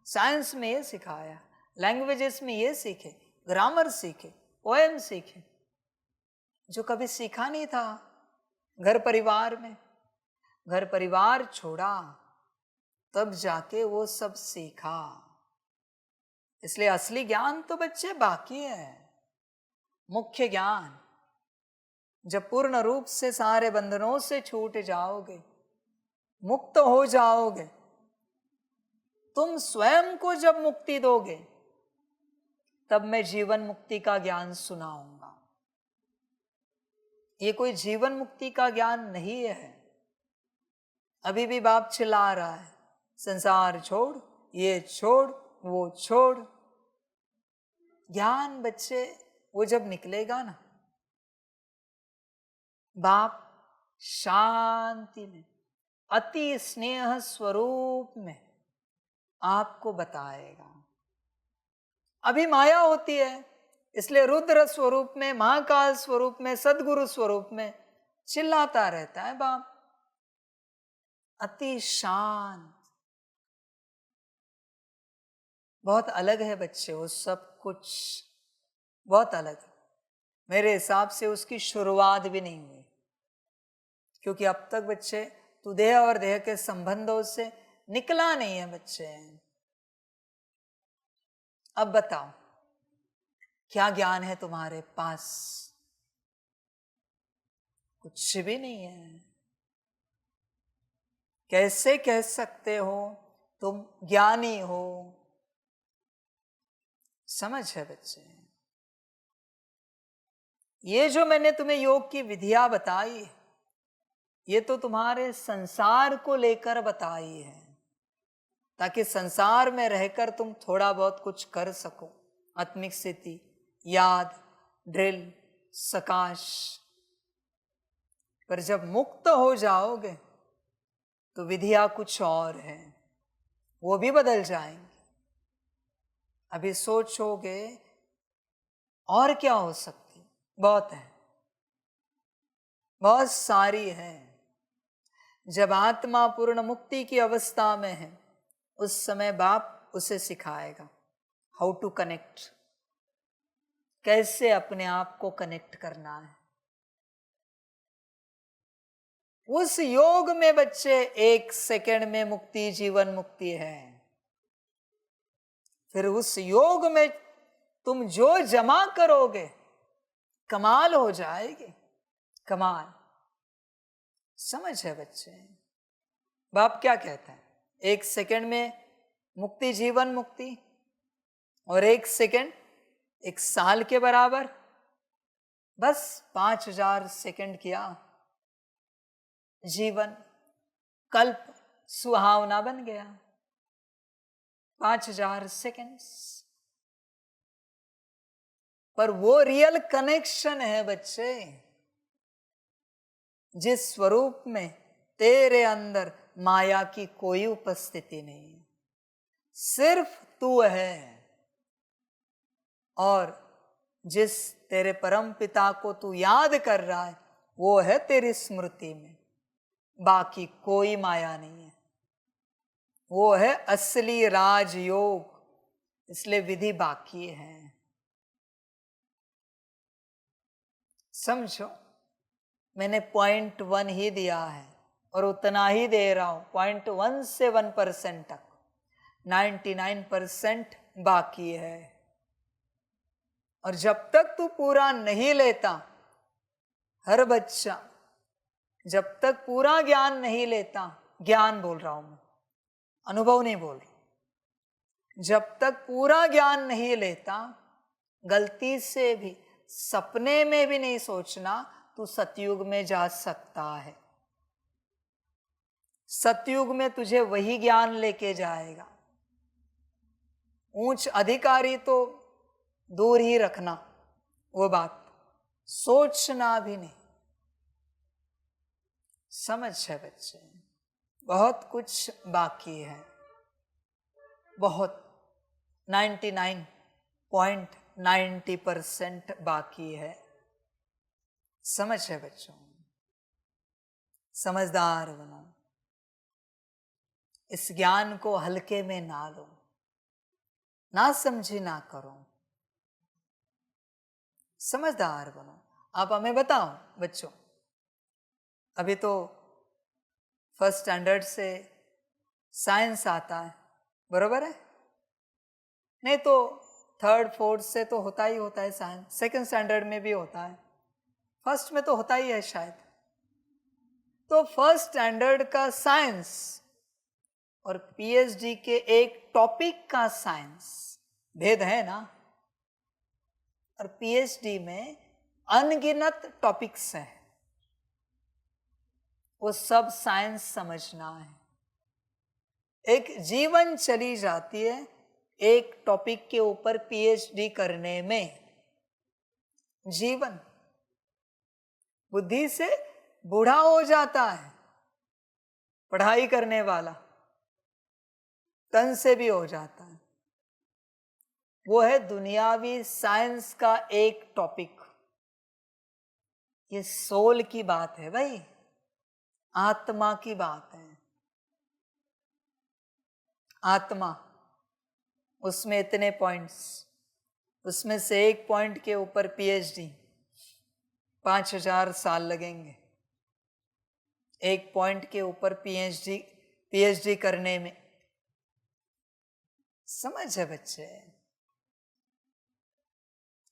साइंस में ये सिखाया, लैंग्वेजेस में ये सीखे, ग्रामर सीखे, पोएम सीखे, जो कभी सीखा नहीं था घर परिवार में। घर परिवार छोड़ा तब जाके वो सब सीखा। इसलिए असली ज्ञान तो बच्चे बाकी है। मुख्य ज्ञान जब पूर्ण रूप से सारे बंधनों से छूट जाओगे, मुक्त हो जाओगे, तुम स्वयं को जब मुक्ति दोगे, तब मैं जीवन मुक्ति का ज्ञान सुनाऊंगा। ये कोई जीवन मुक्ति का ज्ञान नहीं है। अभी भी बाप चिल्ला रहा है संसार छोड़, ये छोड़, वो छोड़। ज्ञान बच्चे वो जब निकलेगा ना, बाप शांति में, अति स्नेह स्वरूप में आपको बताएगा। अभी माया होती है, इसलिए रुद्र स्वरूप में, महाकाल स्वरूप में, सदगुरु स्वरूप में चिल्लाता रहता है बाप। अति शांत, बहुत अलग है बच्चे, वो सब कुछ बहुत अलग है। मेरे हिसाब से उसकी शुरुआत भी नहीं हुई, क्योंकि अब तक बच्चे तू देह और देह के संबंधों से निकला नहीं है बच्चे। अब बताओ क्या ज्ञान है तुम्हारे पास? कुछ भी नहीं है। कैसे कह सकते हो तुम ज्ञानी हो? समझ है बच्चे, ये जो मैंने तुम्हें योग की विधियां बताई, ये तो तुम्हारे संसार को लेकर बताई है, ताकि संसार में रहकर तुम थोड़ा बहुत कुछ कर सको। आत्मिक स्थिति, याद, ड्रिल, सकाश। पर जब मुक्त हो जाओगे तो विधियां कुछ और है, वो भी बदल जाएंगी। अभी सोचोगे और क्या हो सकती? बहुत है, बहुत सारी है। जब आत्मा पूर्ण मुक्ति की अवस्था में है, उस समय बाप उसे सिखाएगा हाउ टू कनेक्ट, कैसे अपने आप को कनेक्ट करना है। उस योग में बच्चे 1 सेकंड में मुक्ति, जीवन मुक्ति है। फिर उस योग में तुम जो जमा करोगे, कमाल हो जाएगी, कमाल। समझ है बच्चे? बाप क्या कहता है? 1 सेकंड में मुक्ति, जीवन मुक्ति, और 1 सेकंड 1 साल के बराबर। बस 5000 सेकंड किया, जीवन कल्प सुहावना बन गया। 5000 सेकंड्स, पर वो रियल कनेक्शन है बच्चे, जिस स्वरूप में तेरे अंदर माया की कोई उपस्थिति नहीं है, सिर्फ तू है। और जिस तेरे परम पिता को तू याद कर रहा है, वो है तेरी स्मृति में, बाकी कोई माया नहीं है। वो है असली राजयोग, इसलिए विधि बाकी है। समझो, मैंने 0.1 ही दिया है और उतना ही दे रहा हूं, 0.1 से 1% तक, 99% बाकी है। और जब तक तू पूरा नहीं लेता, हर बच्चा जब तक पूरा ज्ञान नहीं लेता, ज्ञान बोल रहा हूं मैं, अनुभव नहीं बोल रहा, जब तक पूरा ज्ञान नहीं लेता, गलती से भी सपने में भी नहीं सोचना तू सतयुग में जा सकता है। सतयुग में तुझे वही ज्ञान लेके जाएगा। उच्च अधिकारी तो दूर ही रखना, वो बात सोचना भी नहीं। समझ है बच्चे, बहुत कुछ बाकी है, बहुत 99.90% बाकी है। समझ है बच्चों, समझदार बनो, इस ज्ञान को हल्के में ना लो, ना समझी ना करो, समझदार बनो। आप हमें बताओ बच्चों, अभी तो फर्स्ट स्टैंडर्ड से साइंस आता है, बरोबर है? नहीं तो थर्ड फोर्थ से तो होता ही होता है साइंस, सेकंड स्टैंडर्ड में भी होता है, फर्स्ट में तो होता ही है शायद। तो फर्स्ट स्टैंडर्ड का साइंस और पीएचडी के एक टॉपिक का साइंस, भेद है ना? और पीएचडी में अनगिनत टॉपिक्स हैं, वो सब साइंस समझना है। एक जीवन चली जाती है एक टॉपिक के ऊपर पीएचडी करने में, जीवन। बुद्धि से बूढ़ा हो जाता है पढ़ाई करने वाला, तन से भी हो जाता है। वो है दुनियावी साइंस का एक टॉपिक। ये सोल की बात है भाई, आत्मा की बात है। आत्मा, उसमें इतने पॉइंट्स, उसमें से एक पॉइंट के ऊपर पीएचडी 5000 साल लगेंगे। एक पॉइंट के ऊपर पीएचडी करने में। समझ है बच्चे?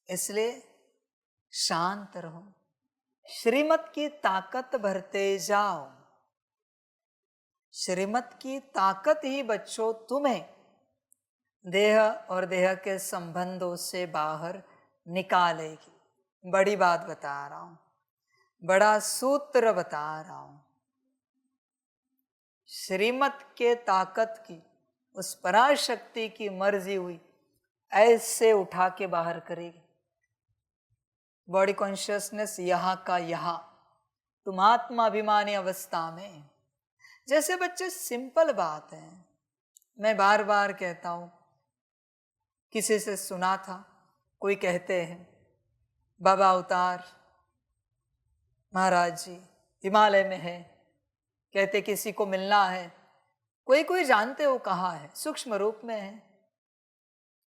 इसलिए शांत रहो, श्रीमत की ताकत भरते जाओ। श्रीमत की ताकत ही बच्चों तुम्हें देह और देह के संबंधों से बाहर निकालेगी। बड़ी बात बता रहा हूं, बड़ा सूत्र बता रहा हूं। श्रीमत के ताकत की, उस पराशक्ति की मर्जी हुई, ऐसे उठा के बाहर करेगी। बॉडी कॉन्शियसनेस यहाँ का यहाँ, तुम आत्माभिमानी अवस्था में। जैसे बच्चे सिंपल बात है, मैं बार बार कहता हूं, किसी से सुना था, कोई कहते हैं बाबा अवतार महाराज जी हिमालय में है, कहते किसी को मिलना है। कोई कोई जानते हो कहाँ है, सूक्ष्म रूप में है,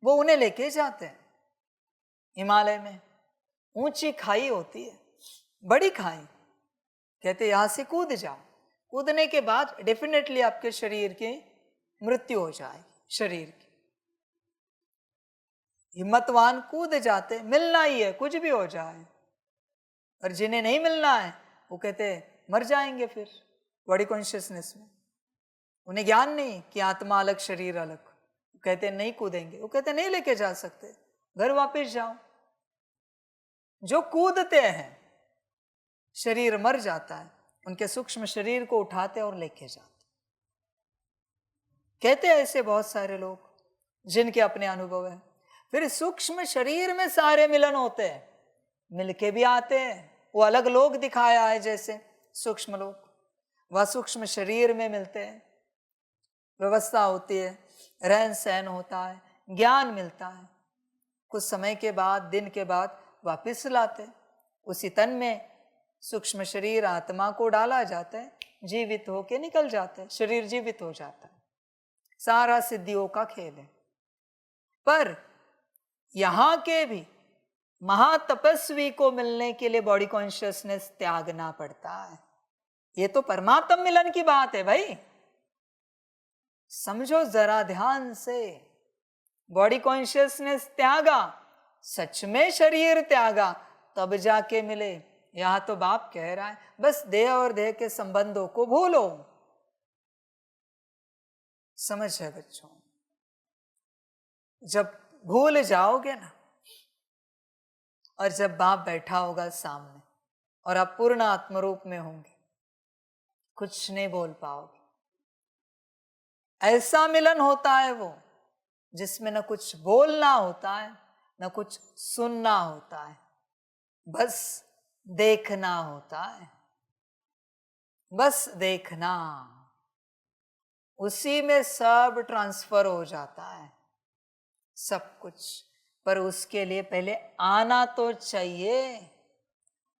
वो उन्हें लेके जाते हैं हिमालय में। ऊंची खाई होती है, बड़ी खाई, कहते यहां से कूद जाओ। कूदने के बाद डेफिनेटली आपके शरीर की मृत्यु हो जाएगी, शरीर की। हिम्मतवान कूद जाते, मिलना ही है, कुछ भी हो जाए। और जिन्हें नहीं मिलना है वो कहते मर जाएंगे फिर बॉडी कॉन्शियसनेस में। उन्हें ज्ञान नहीं कि आत्मा अलग शरीर अलग, वो कहते नहीं कूदेंगे, वो कहते नहीं लेके जा सकते, घर वापस जाओ। जो कूदते हैं, शरीर मर जाता है, उनके सूक्ष्म शरीर को उठाते और लेके जाते। कहते हैं ऐसे बहुत सारे लोग जिनके अपने अनुभव है। फिर सूक्ष्म शरीर में सारे मिलन होते हैं, मिलके भी आते हैं। वो अलग लोग दिखाया है जैसे सूक्ष्म लोग, वह सूक्ष्म शरीर में मिलते हैं, व्यवस्था होती है, रहन सहन होता है, ज्ञान मिलता है। कुछ समय के बाद, दिन के बाद वापस लाते हैं। उसी तन में सूक्ष्म शरीर आत्मा को डाला जाता है, जीवित होके निकल जाते हैं, शरीर जीवित हो जाता है। सारा सिद्धियों का खेल है। पर यहां के भी महातपस्वी को मिलने के लिए बॉडी कॉन्शियसनेस त्यागना पड़ता है। ये तो परमात्म मिलन की बात है भाई, समझो जरा ध्यान से। बॉडी कॉन्शियसनेस त्यागा, सच में शरीर त्यागा, तब जाके मिले। यहां तो बाप कह रहा है बस देह और देह के संबंधों को भूलो। समझ है बच्चों? जब भूल जाओगे ना, और जब बाप बैठा होगा सामने और आप पूर्ण आत्मरूप में होंगे, कुछ नहीं बोल पाओगे। ऐसा मिलन होता है वो जिसमें न कुछ बोलना होता है, न कुछ सुनना होता है, बस देखना होता है। बस देखना, उसी में सब ट्रांसफर हो जाता है, सब कुछ। पर उसके लिए पहले आना तो चाहिए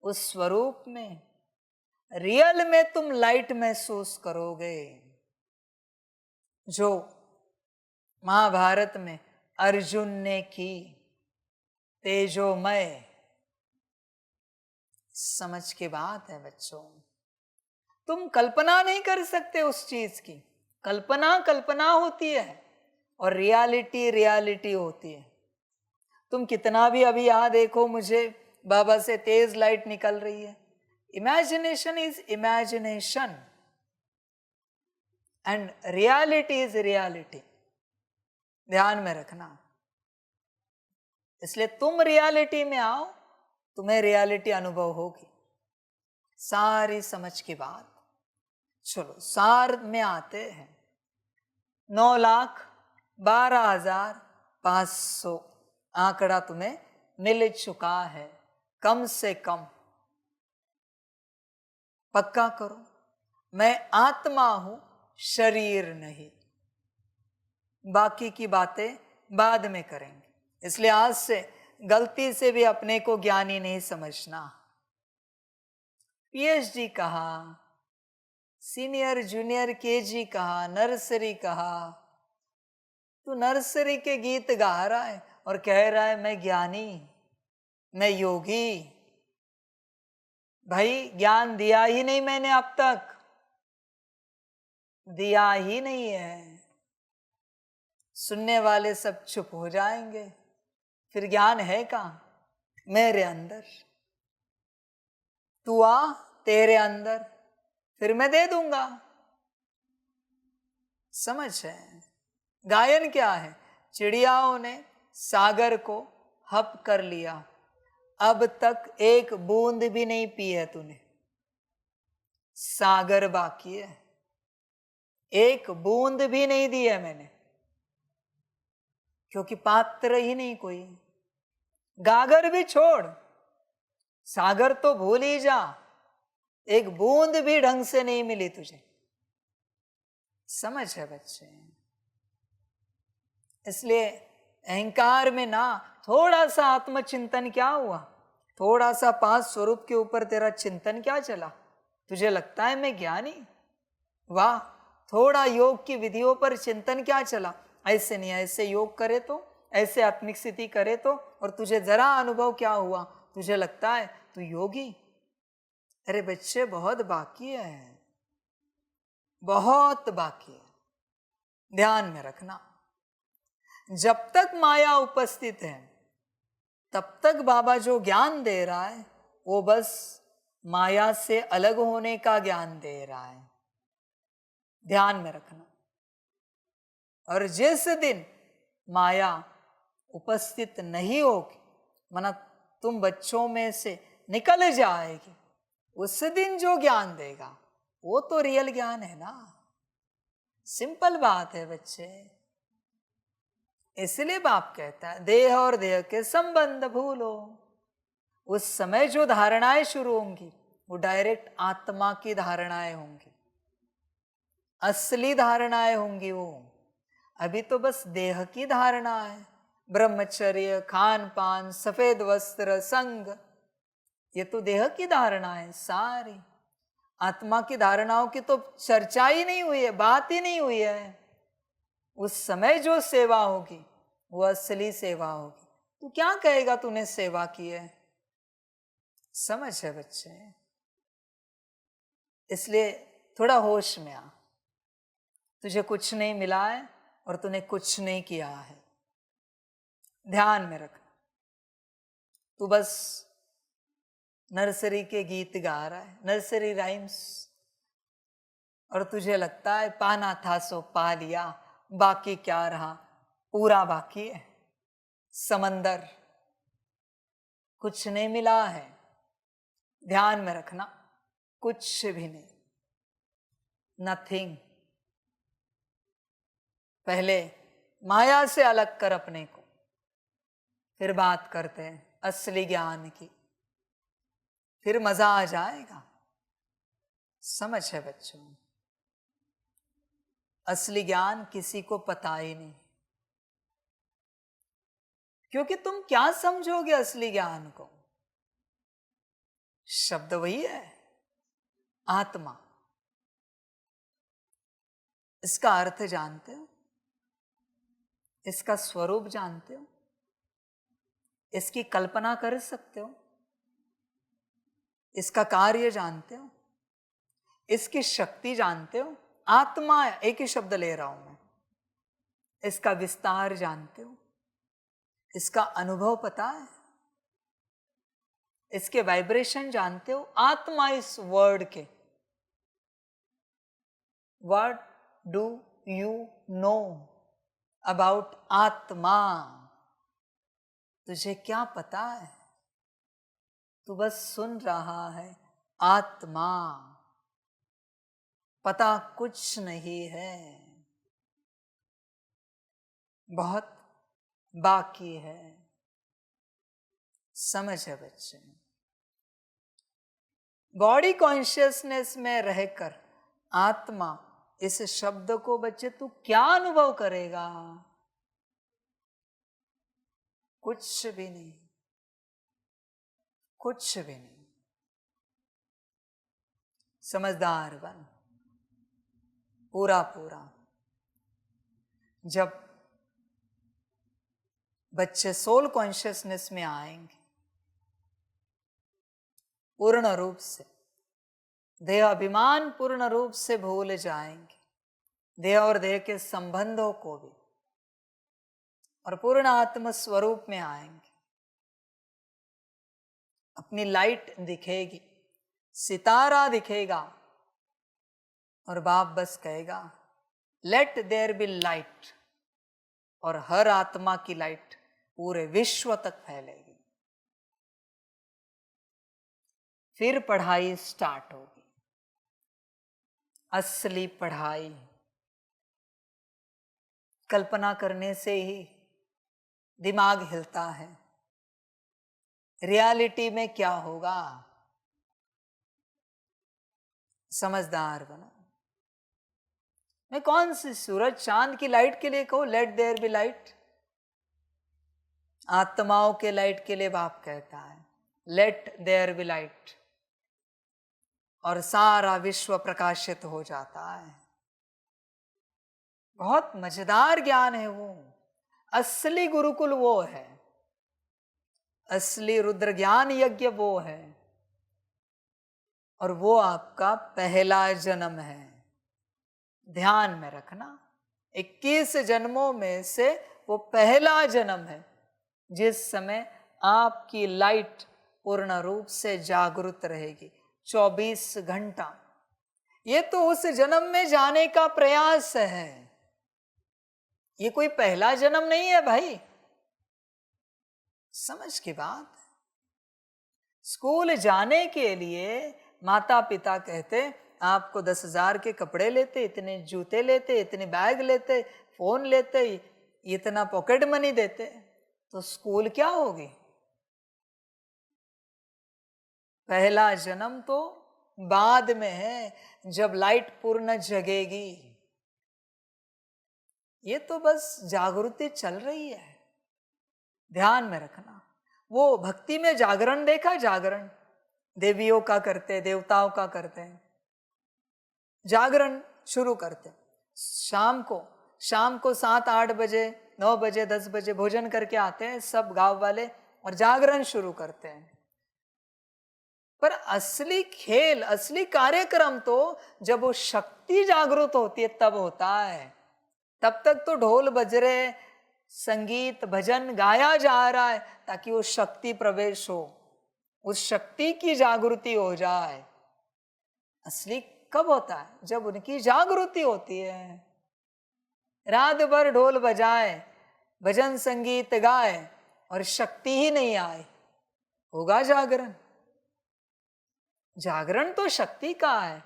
उस स्वरूप में। रियल में तुम लाइट महसूस करोगे, जो महाभारत में अर्जुन ने की, तेजोमय। समझ की बात है बच्चों, तुम कल्पना नहीं कर सकते उस चीज की। कल्पना कल्पना होती है और रियलिटी रियलिटी होती है। तुम कितना भी अभी यहां देखो, मुझे बाबा से तेज लाइट निकल रही है, imagination is imagination and reality is reality. ध्यान में रखना। इसलिए तुम रियलिटी में आओ, तुम्हें रियलिटी अनुभव होगी। सारी समझ की बात। चलो सार में आते हैं। 9,12,500 आंकड़ा तुम्हें मिल चुका है। कम से कम पक्का करो, मैं आत्मा हूं, शरीर नहीं। बाकी की बातें बाद में करेंगे। इसलिए आज से गलती से भी अपने को ज्ञानी नहीं समझना। पीएचडी कहा, सीनियर जूनियर केजी कहा, नर्सरी कहा। तू नर्सरी के गीत गा रहा है और कह रहा है मैं ज्ञानी, मैं योगी। भाई ज्ञान दिया ही नहीं मैंने अब तक, दिया ही नहीं है। सुनने वाले सब चुप हो जाएंगे, फिर ज्ञान है कहां? मेरे अंदर। तू आ तेरे अंदर, फिर मैं दे दूंगा। समझ है? गायन क्या है? चिड़ियाओं ने सागर को हप कर लिया, अब तक एक बूंद भी नहीं पी है तूने। सागर बाकी है, एक बूंद भी नहीं दी है मैंने, क्योंकि पात्र ही नहीं कोई। गागर भी छोड़, सागर तो भूल ही जा, एक बूंद भी ढंग से नहीं मिली तुझे। समझ है बच्चे? इसलिए अहंकार में ना, थोड़ा सा आत्मचिंतन क्या हुआ? थोड़ा सा पांच स्वरूप के ऊपर तेरा चिंतन क्या चला? तुझे लगता है मैं ज्ञानी? वाह! थोड़ा योग की विधियों पर चिंतन क्या चला? ऐसे नहीं, ऐसे योग करे तो, ऐसे आत्मिक स्थिति करे तो, और तुझे जरा अनुभव क्या हुआ? तुझे लगता है तू योगी? अरे बच्चे बहुत बाकी है, बहुत बाकी है। ध्यान में रखना, जब तक माया उपस्थित है तब तक बाबा जो ज्ञान दे रहा है वो बस माया से अलग होने का ज्ञान दे रहा है। ध्यान में रखना। और जिस दिन माया उपस्थित नहीं होगी, माना तुम बच्चों में से निकल जाएगी, उस दिन जो ज्ञान देगा वो तो रियल ज्ञान है ना। सिंपल बात है बच्चे। इसलिए बाप कहता है देह और देह के संबंध भूलो। उस समय जो धारणाएं शुरू होंगी वो डायरेक्ट आत्मा की धारणाएं होंगी, असली धारणाएं होंगी वो। अभी तो बस देह की धारणा है, ब्रह्मचर्य, खान पान, सफेद वस्त्र, संग, ये तो देह की धारणा है सारी। आत्मा की धारणाओं की तो चर्चा ही नहीं हुई है, बात ही नहीं हुई है। उस समय जो सेवा होगी वो असली सेवा होगी। तू क्या कहेगा तूने सेवा की है? समझ है बच्चे। इसलिए थोड़ा होश में आ। तुझे कुछ नहीं मिला है और तूने कुछ नहीं किया है, ध्यान में रख। तू बस नर्सरी के गीत गा रहा है, नर्सरी राइम्स, और तुझे लगता है पाना था सो पा लिया, बाकी क्या रहा, पूरा बाकी है समंदर, कुछ नहीं मिला है। ध्यान में रखना, कुछ भी नहीं, नथिंग। पहले माया से अलग कर अपने को, फिर बात करते हैं असली ज्ञान की, फिर मजा आ जाएगा। समझ है बच्चों? असली ज्ञान किसी को पता ही नहीं, क्योंकि तुम क्या समझोगे असली ज्ञान को? शब्द वही है, आत्मा। इसका अर्थ जानते हो? इसका स्वरूप जानते हो? इसकी कल्पना कर सकते हो? इसका कार्य जानते हो? इसकी शक्ति जानते हो? आत्मा, एक ही शब्द ले रहा हूं मैं। इसका विस्तार जानते हो? इसका अनुभव पता है? इसके वाइब्रेशन जानते हो? आत्मा इस वर्ड के। What do you know about आत्मा? तुझे क्या पता है? तू बस सुन रहा है आत्मा, पता कुछ नहीं है, बहुत बाकी है। समझ है बच्चे? बॉडी कॉन्शियसनेस में रहकर आत्मा, इस शब्द को बच्चे तू क्या अनुभव करेगा? कुछ भी नहीं, कुछ भी नहीं। समझदार बन पूरा पूरा। जब बच्चे सोल कॉन्शियसनेस में आएंगे पूर्ण रूप से, देह अभिमान पूर्ण रूप से भूल जाएंगे, देह और देह के संबंधों को भी, और पूर्ण आत्म स्वरूप में आएंगे। अपनी लाइट दिखेगी, सितारा दिखेगा, और बाप बस कहेगा लेट देयर बी लाइट, और हर आत्मा की लाइट पूरे विश्व तक फैलेगी। फिर पढ़ाई स्टार्ट होगी, असली पढ़ाई। कल्पना करने से ही दिमाग हिलता है, रियलिटी में क्या होगा? समझदार बनो। मैं कौन सी सूरज चांद की लाइट के लिए कहूं लेट देयर बी लाइट? आत्माओं के लाइट के लिए बाप कहता है लेट देयर बी लाइट, और सारा विश्व प्रकाशित हो जाता है। बहुत मजेदार ज्ञान है वो। असली गुरुकुल वो है, असली रुद्र ज्ञान यज्ञ वो है, और वो आपका पहला जन्म है। ध्यान में रखना, 21 जन्मों में से वो पहला जन्म है जिस समय आपकी लाइट पूर्ण रूप से जागृत रहेगी 24 घंटा। ये तो उस जन्म में जाने का प्रयास है, ये कोई पहला जन्म नहीं है भाई। समझ की बात। स्कूल जाने के लिए माता पिता कहते आपको 10,000 के कपड़े लेते, इतने जूते लेते, इतने बैग लेते, फोन लेते, इतना पॉकेट मनी देते, तो स्कूल क्या होगी? पहला जन्म तो बाद में है, जब लाइट पूर्ण जगेगी। ये तो बस जागृति चल रही है, ध्यान में रखना। वो भक्ति में जागरण देखा, जागरण देवियों का करते, देवताओं का करते हैं, जागरण शुरू करते शाम को 7-8 बजे 9 बजे 10 बजे भोजन करके आते हैं सब गांव वाले और जागरण शुरू करते हैं। पर असली खेल, असली कार्यक्रम तो जब वो शक्ति जागृत होती है तब होता है। तब तक तो ढोल बज रहे, संगीत भजन गाया जा रहा है ताकि वो शक्ति प्रवेश हो, उस शक्ति की जागृति हो जाए। असली कब होता है? जब उनकी जागृति होती है। रात भर ढोल बजाए, भजन संगीत गाए और शक्ति ही नहीं आए, होगा जागरण? जागरण तो शक्ति का है।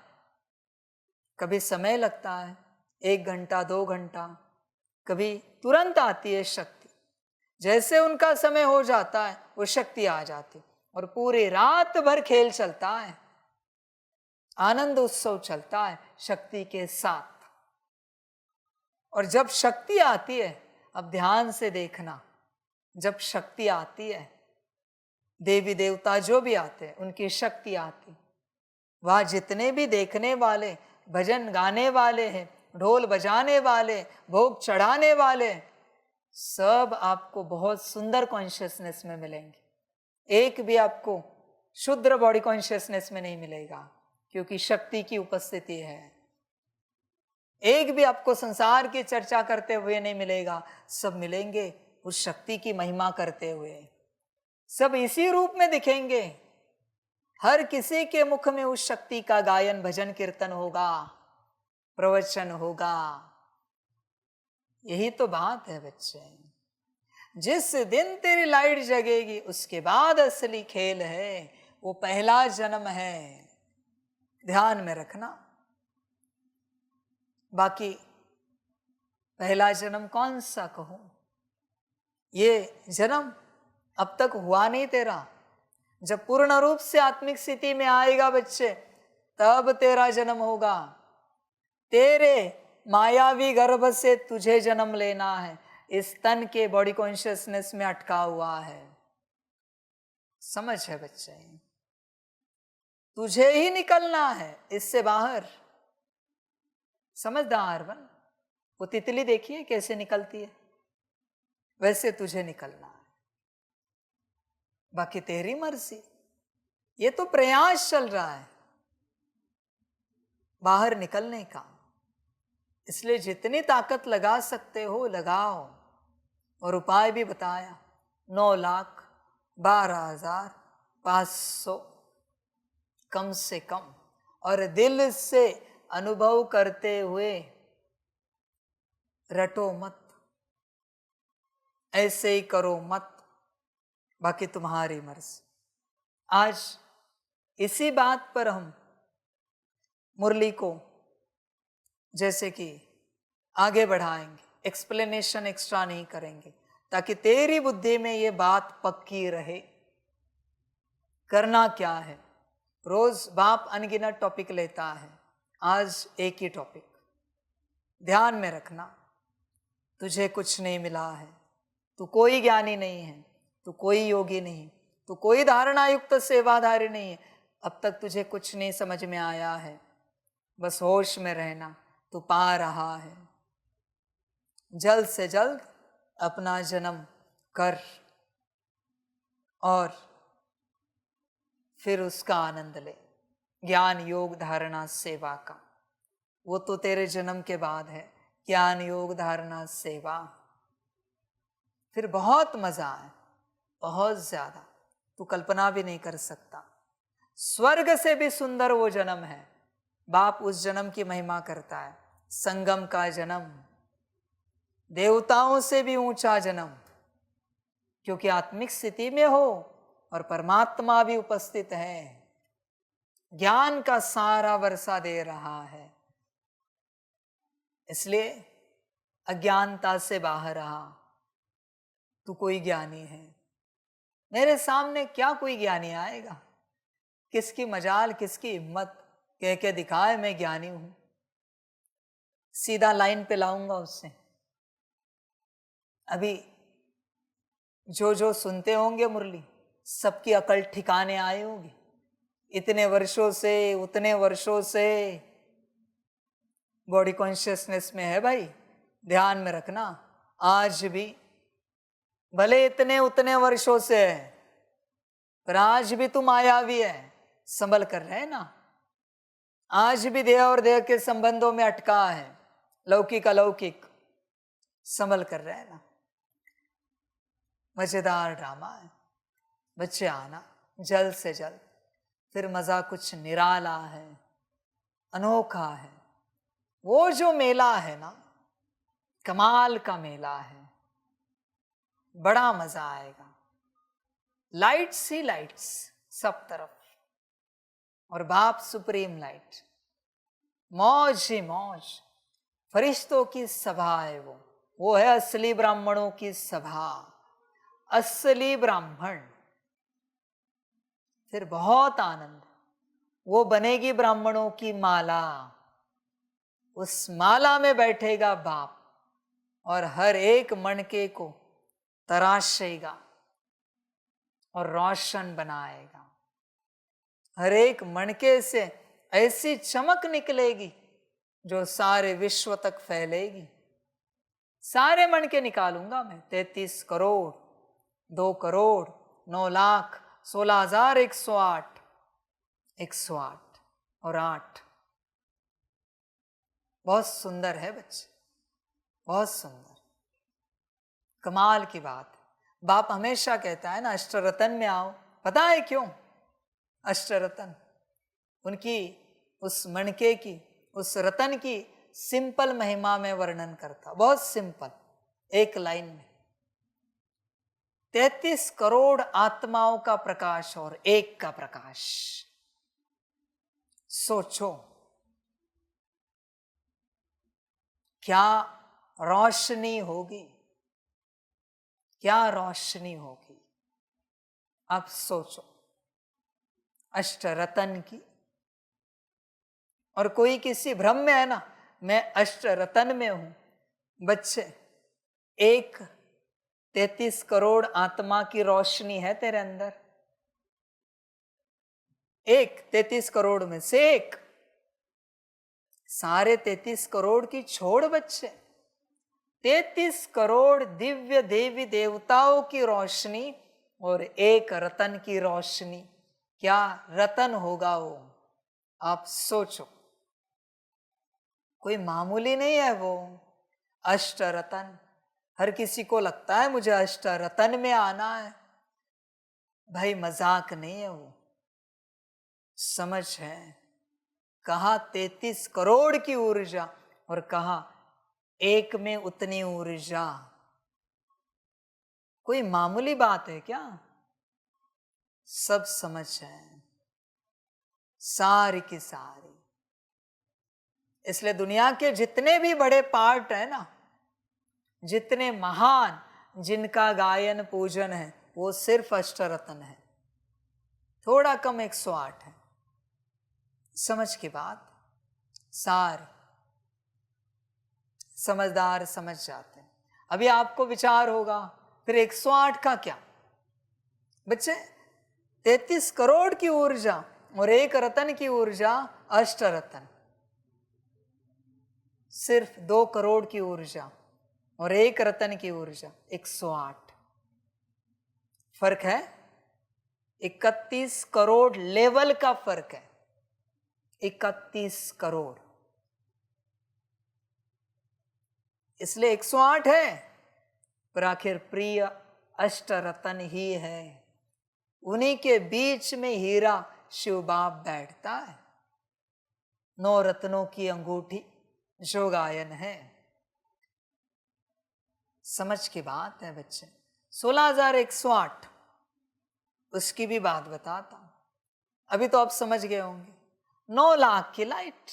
कभी समय लगता है, 1 घंटा 2 घंटा, कभी तुरंत आती है शक्ति। जैसे उनका समय हो जाता है वो शक्ति आ जाती और पूरी रात भर खेल चलता है, आनंद उत्सव चलता है शक्ति के साथ। और जब शक्ति आती है, अब ध्यान से देखना, जब शक्ति आती है, देवी देवता जो भी आते हैं उनकी शक्ति आती, वहाँ जितने भी देखने वाले, भजन गाने वाले हैं, ढोल बजाने वाले, भोग चढ़ाने वाले, सब आपको बहुत सुंदर कॉन्शियसनेस में मिलेंगे। एक भी आपको शुद्र बॉडी कॉन्शियसनेस में नहीं मिलेगा, क्योंकि शक्ति की उपस्थिति है। एक भी आपको संसार की चर्चा करते हुए नहीं मिलेगा, सब मिलेंगे उस शक्ति की महिमा करते हुए। सब इसी रूप में दिखेंगे। हर किसी के मुख में उस शक्ति का गायन भजन कीर्तन होगा, प्रवचन होगा। यही तो बात है बच्चे। जिस दिन तेरी लाइट जगेगी उसके बाद असली खेल है, वो पहला जन्म है, ध्यान में रखना। बाकी पहला जन्म कौन सा कहूं? ये जन्म अब तक हुआ नहीं तेरा। जब पूर्ण रूप से आत्मिक स्थिति में आएगा बच्चे, तब तेरा जन्म होगा। तेरे मायावी गर्भ से तुझे जन्म लेना है, इस तन के बॉडी कॉन्शियसनेस में अटका हुआ है। समझ है बच्चे? तुझे ही निकलना है इससे बाहर। समझदार बन। वो तितली देखिए कैसे निकलती है, वैसे तुझे निकलना है। बाकी तेरी मर्जी। ये तो प्रयास चल रहा है बाहर निकलने का, इसलिए जितनी ताकत लगा सकते हो लगाओ। और उपाय भी बताया, 9,12,500 कम से कम, और दिल से अनुभव करते हुए, रटो मत, ऐसे ही करो मत, बाकी तुम्हारी मर्जी। आज इसी बात पर हम मुरली को जैसे कि आगे बढ़ाएंगे, एक्सप्लेनेशन एक्स्ट्रा नहीं करेंगे, ताकि तेरी बुद्धि में ये बात पक्की रहे। करना क्या है? रोज बाप अनगिनत टॉपिक लेता है, आज एक ही टॉपिक। ध्यान में रखना, तुझे कुछ नहीं मिला है, तू कोई ज्ञानी नहीं है, तू कोई योगी नहीं, तू कोई धारणा युक्त सेवाधारी नहीं है। अब तक तुझे कुछ नहीं समझ में आया है, बस होश में रहना, तू पा रहा है। जल्द से जल्द अपना जन्म कर और फिर उसका आनंद ले, ज्ञान योग धारणा सेवा का। वो तो तेरे जन्म के बाद है, ज्ञान योग धारणा सेवा। फिर बहुत मजा है, बहुत ज्यादा, तू कल्पना भी नहीं कर सकता। स्वर्ग से भी सुंदर वो जन्म है। बाप उस जन्म की महिमा करता है, संगम का जन्म, देवताओं से भी ऊंचा जन्म। क्योंकि आत्मिक स्थिति में हो और परमात्मा भी उपस्थित है, ज्ञान का सारा वर्षा दे रहा है। इसलिए अज्ञानता से बाहर आ, तू कोई ज्ञानी है। मेरे सामने क्या कोई ज्ञानी आएगा? किसकी मजाल, किसकी हिम्मत कह के दिखाए मैं ज्ञानी हूं। सीधा लाइन पे लाऊंगा उससे। अभी जो जो सुनते होंगे मुरली, सबकी अकल ठिकाने आए होगी। इतने वर्षों से, उतने वर्षों से बॉडी कॉन्शियसनेस में है भाई, ध्यान में रखना। आज भी भले इतने उतने वर्षों से है, पर आज भी तुम मायावी है, संभल कर रहे ना। आज भी देह और देह के संबंधों में अटका है, लौकिक अलौकिक, संभल कर रहे ना। मजेदार ड्रामा है, बच्चे आना जल्द से जल्द। फिर मजा कुछ निराला है, अनोखा है। वो जो मेला है ना, कमाल का मेला है, बड़ा मजा आएगा। लाइट्स ही लाइट्स सब तरफ, और बाप सुप्रीम लाइट, मौज ही मौज। फरिश्तों की सभा है वो है असली ब्राह्मणों की सभा, असली ब्राह्मण। फिर बहुत आनंद, वो बनेगी ब्राह्मणों की माला। उस माला में बैठेगा बाप और हर एक मणके को तराशेगा और रोशन बनाएगा। हर एक मणके से ऐसी चमक निकलेगी जो सारे विश्व तक फैलेगी। सारे मणके निकालूंगा मैं, 33 करोड़, 2 करोड़, 9 लाख, 16,108, 108 और 8। बहुत सुंदर है बच्चे, बहुत सुंदर, कमाल की बात। बाप हमेशा कहता है ना, अष्टरतन में आओ। पता है क्यों? अष्टरतन उनकी उस मणके की, उस रतन की सिंपल महिमा में वर्णन करता, बहुत सिंपल, एक लाइन में। 33 करोड़ आत्माओं का प्रकाश और एक का प्रकाश। सोचो क्या रोशनी होगी, क्या रोशनी होगी। अब सोचो अष्टरतन की। और कोई किसी भ्रम में है ना, मैं अष्टरतन में हूं। बच्चे, एक 33 करोड़ आत्मा की रोशनी है तेरे अंदर, एक 33 करोड़ में से एक। सारे 33 करोड़ की छोड़ बच्चे, 33 करोड़ दिव्य देवी देवताओं की रोशनी और एक रतन की रोशनी। क्या रतन होगा वो, आप सोचो। कोई मामूली नहीं है वो अष्टरतन। हर किसी को लगता है मुझे अष्टरतन में आना है, भाई मजाक नहीं है वो, समझ है। कहा 33 करोड़ की ऊर्जा और कहा एक में उतनी ऊर्जा। कोई मामूली बात है क्या? सब समझ है, सारी की सारी। इसलिए दुनिया के जितने भी बड़े पार्ट है ना, जितने महान, जिनका गायन पूजन है, वो सिर्फ अष्टरतन है। थोड़ा कम 108 है। समझ की बात, सारे समझदार समझ जाते हैं। अभी आपको विचार होगा फिर 108 का क्या? बच्चे, 33 करोड़ की ऊर्जा और एक रतन की ऊर्जा अष्टरतन। सिर्फ 2 करोड़ की ऊर्जा और एक रतन की ऊर्जा 108। फर्क है 31 करोड़ लेवल का फर्क है, 31 करोड़। इसलिए 108 है, पर आखिर प्रिय अष्टरतन ही है। उन्हीं के बीच में हीरा शिव बाप बैठता है। 9 रत्नों की अंगूठी जो गायन है। समझ की बात है बच्चे। 16,108 उसकी भी बात बताता हूं। अभी तो आप समझ गए होंगे 9 लाख की लाइट,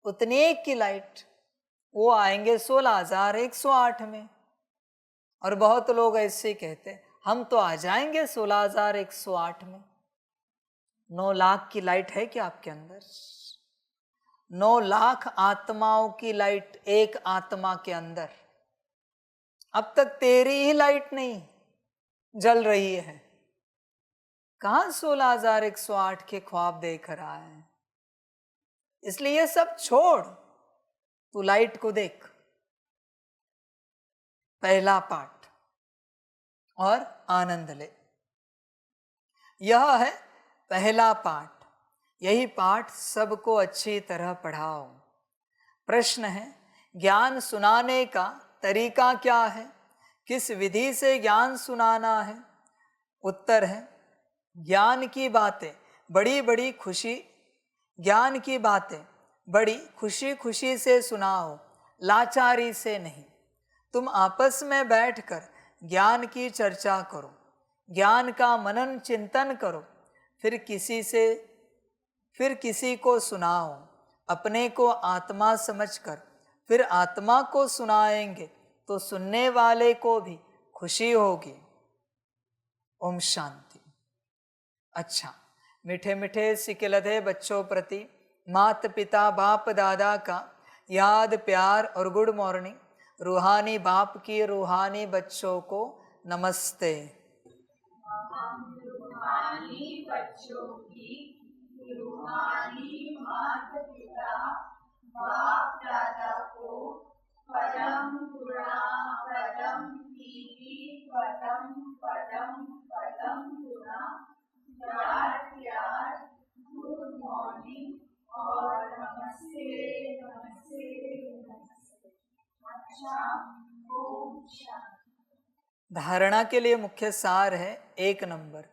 उतनी एक की लाइट, वो आएंगे 16,108 में। और बहुत लोग ऐसे ही कहते हैं हम तो आ जाएंगे 16,108 में। 9 लाख की लाइट है क्या आपके अंदर? 9 लाख आत्माओं की लाइट एक आत्मा के अंदर। अब तक तेरी ही लाइट नहीं जल रही है, कहां 16,108 के ख्वाब देख रहा है? इसलिए ये सब छोड़, तू लाइट को देख। पहला पाठ और आनंद ले। यह है पहला पाठ। यही पाठ सबको अच्छी तरह पढ़ाओ। प्रश्न है, ज्ञान सुनाने का तरीका क्या है? किस विधि से ज्ञान सुनाना है? उत्तर है, ज्ञान की बातें बड़ी बड़ी खुशी, ज्ञान की बातें बड़ी खुशी खुशी से सुनाओ, लाचारी से नहीं। तुम आपस में बैठकर ज्ञान की चर्चा करो, ज्ञान का मनन चिंतन करो, फिर किसी को सुनाओ। अपने को आत्मा समझकर फिर आत्मा को सुनाएंगे तो सुनने वाले को भी खुशी होगी। ओम शांति। अच्छा, मीठे मीठे सिकिलधे बच्चों प्रति माता पिता बाप दादा का याद प्यार और गुड मॉर्निंग। रूहानी बाप की रूहानी बच्चों को नमस्ते। रूहानी बच्चों की रूहानी माता पिता बाप दादा को पदम गुणा पदम दीदी पदम पदम पदम गुणा प्यार प्यार गुड मॉर्निंग और नमस्ते नमस्ते नमस्ते। अच्छा, ओम शांति। धारणा के लिए मुख्य सार है 1 नंबर,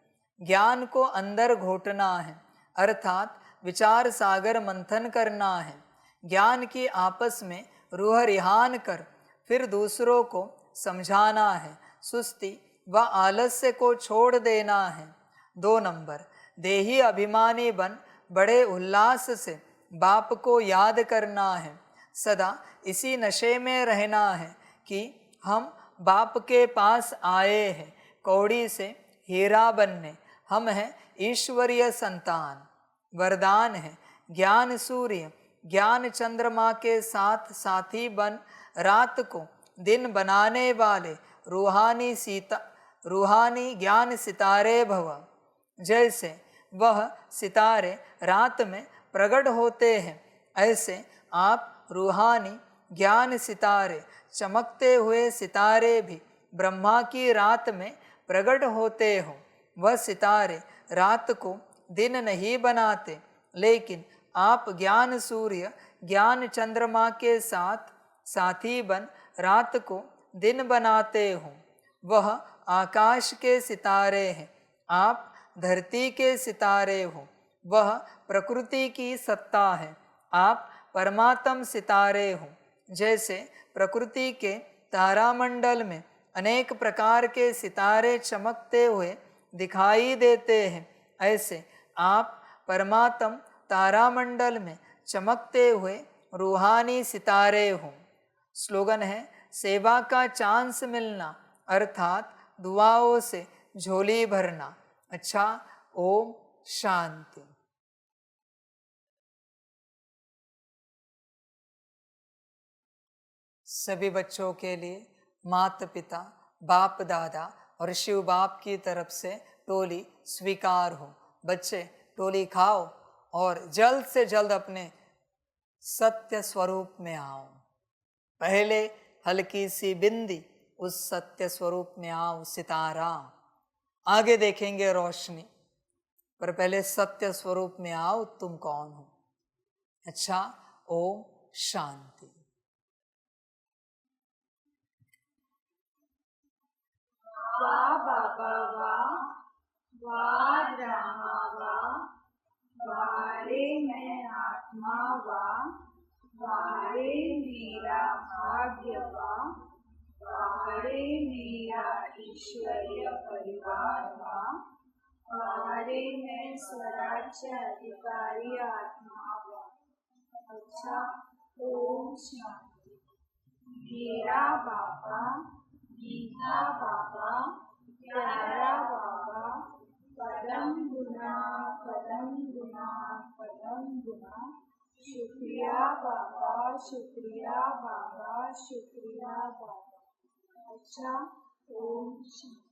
ज्ञान को अंदर घोटना है, अर्थात विचार सागर मंथन करना है। ज्ञान की आपस में रूह रिहान कर फिर दूसरों को समझाना है। सुस्ती व आलस्य को छोड़ देना है। 2 नंबर, देही अभिमानी बन बड़े उल्लास से बाप को याद करना है। सदा इसी नशे में रहना है कि हम बाप के पास आए हैं कौड़ी से हीरा बनने। हम हैं ईश्वरीय संतान। वरदान है ज्ञान सूर्य ज्ञान चंद्रमा के साथ साथी बन रात को दिन बनाने वाले रूहानी ज्ञान सितारे भव। जैसे वह सितारे रात में प्रकट होते हैं, ऐसे आप रूहानी ज्ञान सितारे चमकते हुए सितारे भी ब्रह्मा की रात में प्रकट होते हो। वह सितारे रात को दिन नहीं बनाते, लेकिन आप ज्ञान सूर्य ज्ञान चंद्रमा के साथ साथी बन रात को दिन बनाते हो। वह आकाश के सितारे हैं, आप धरती के सितारे हो। वह प्रकृति की सत्ता है, आप परमात्म सितारे हो। जैसे प्रकृति के तारामंडल में अनेक प्रकार के सितारे चमकते हुए दिखाई देते हैं, ऐसे आप परमात्म तारामंडल में चमकते हुए रूहानी सितारे हो। स्लोगन है, सेवा का चांस मिलना, अर्थात दुआओं से झोली भरना। अच्छा, ओम शांति। सभी बच्चों के लिए माता पिता बाप दादा और शिव बाप की तरफ से टोली स्वीकार हो। बच्चे टोली खाओ और जल्द से जल्द अपने सत्य स्वरूप में आओ। पहले हल्की सी बिंदी, उस सत्य स्वरूप में आओ सितारा। आगे देखेंगे रोशनी, पर पहले सत्य स्वरूप में आओ, तुम कौन हो। अच्छा, ओम शांति। वाह बाबा वाह, वाह ब्रह्मा वाह, वारे मैं आत्मा वाह, वारे मेरा भाग्य वाह, वारे मेरा ईश्वरीय परिवार वाह, मैं स्वराज्य अधिकारी आत्मा हुआ। अच्छा, ओम शांति। मेरा बाबा, मीठा बाबा, प्यारा बाबा, पदम गुना पदम गुना पदम गुना। शुक्रिया बाबा, शुक्रिया बाबा, शुक्रिया बाबा। अच्छा, ओम शांति।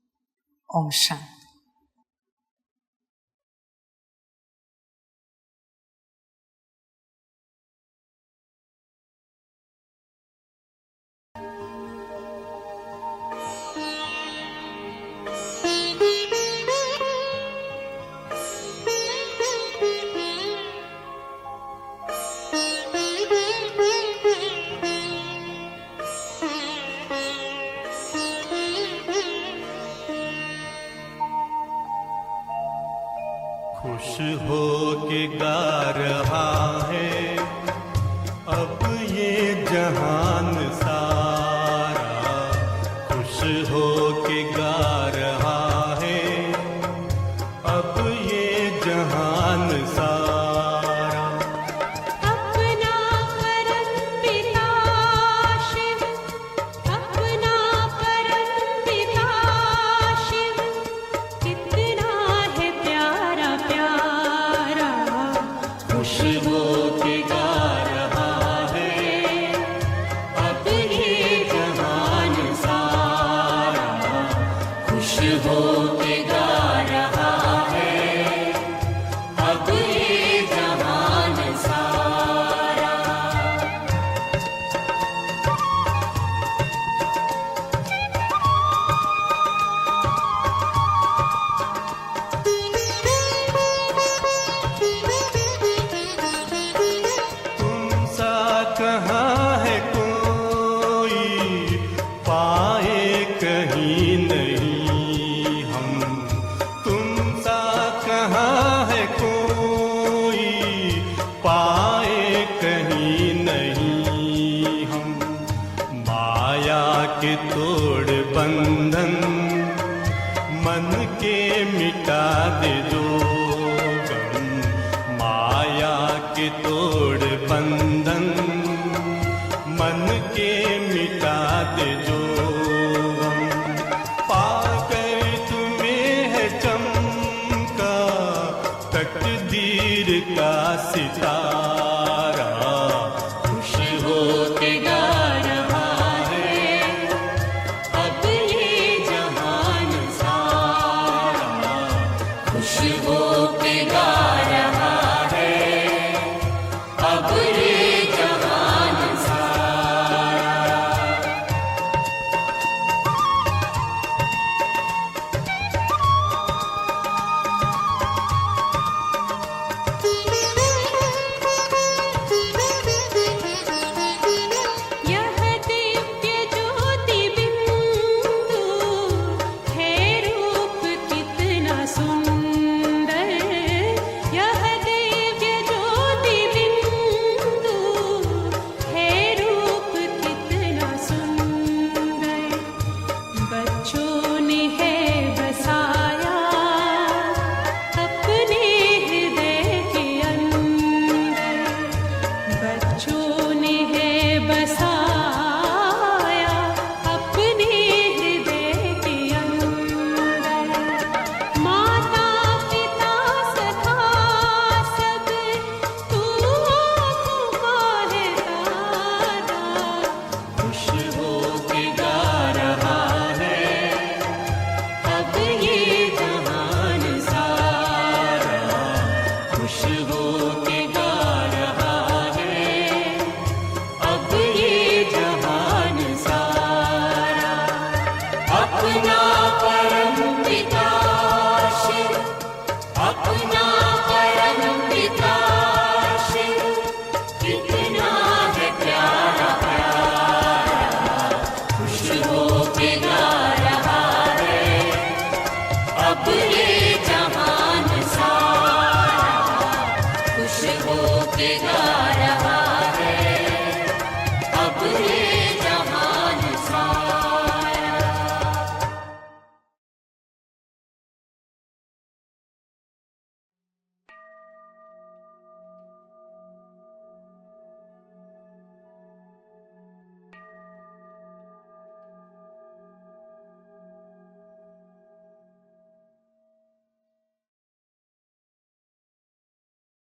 ओम शांति। खुश हो के गा रहा है अब ये जहान सारा, खुश हो के गा रहा है अब ये जहान सारा। अपना परम पिता शिव, अपना परम पिता शिव, कितना है प्यारा प्यारा। खुश हो के गा रहा है अब ये जहान सारा, खुश हो के गा रहा है अब ये जहान सारा। तुम सा कहाँ है कोई पाए कहीं नहीं हम, तुम सा कहाँ है कोई पाए कहीं नहीं हम। माया के तोड़ बंधन मन के मिटा दे जो गम, माया के तोड़ बंधन मन के मिटा दे जो गम। पाकर तुम्हें है चमका तकदीर का सितारा, खुश हो के गा रहा है अब ये जहान सारा, खुश हो के गा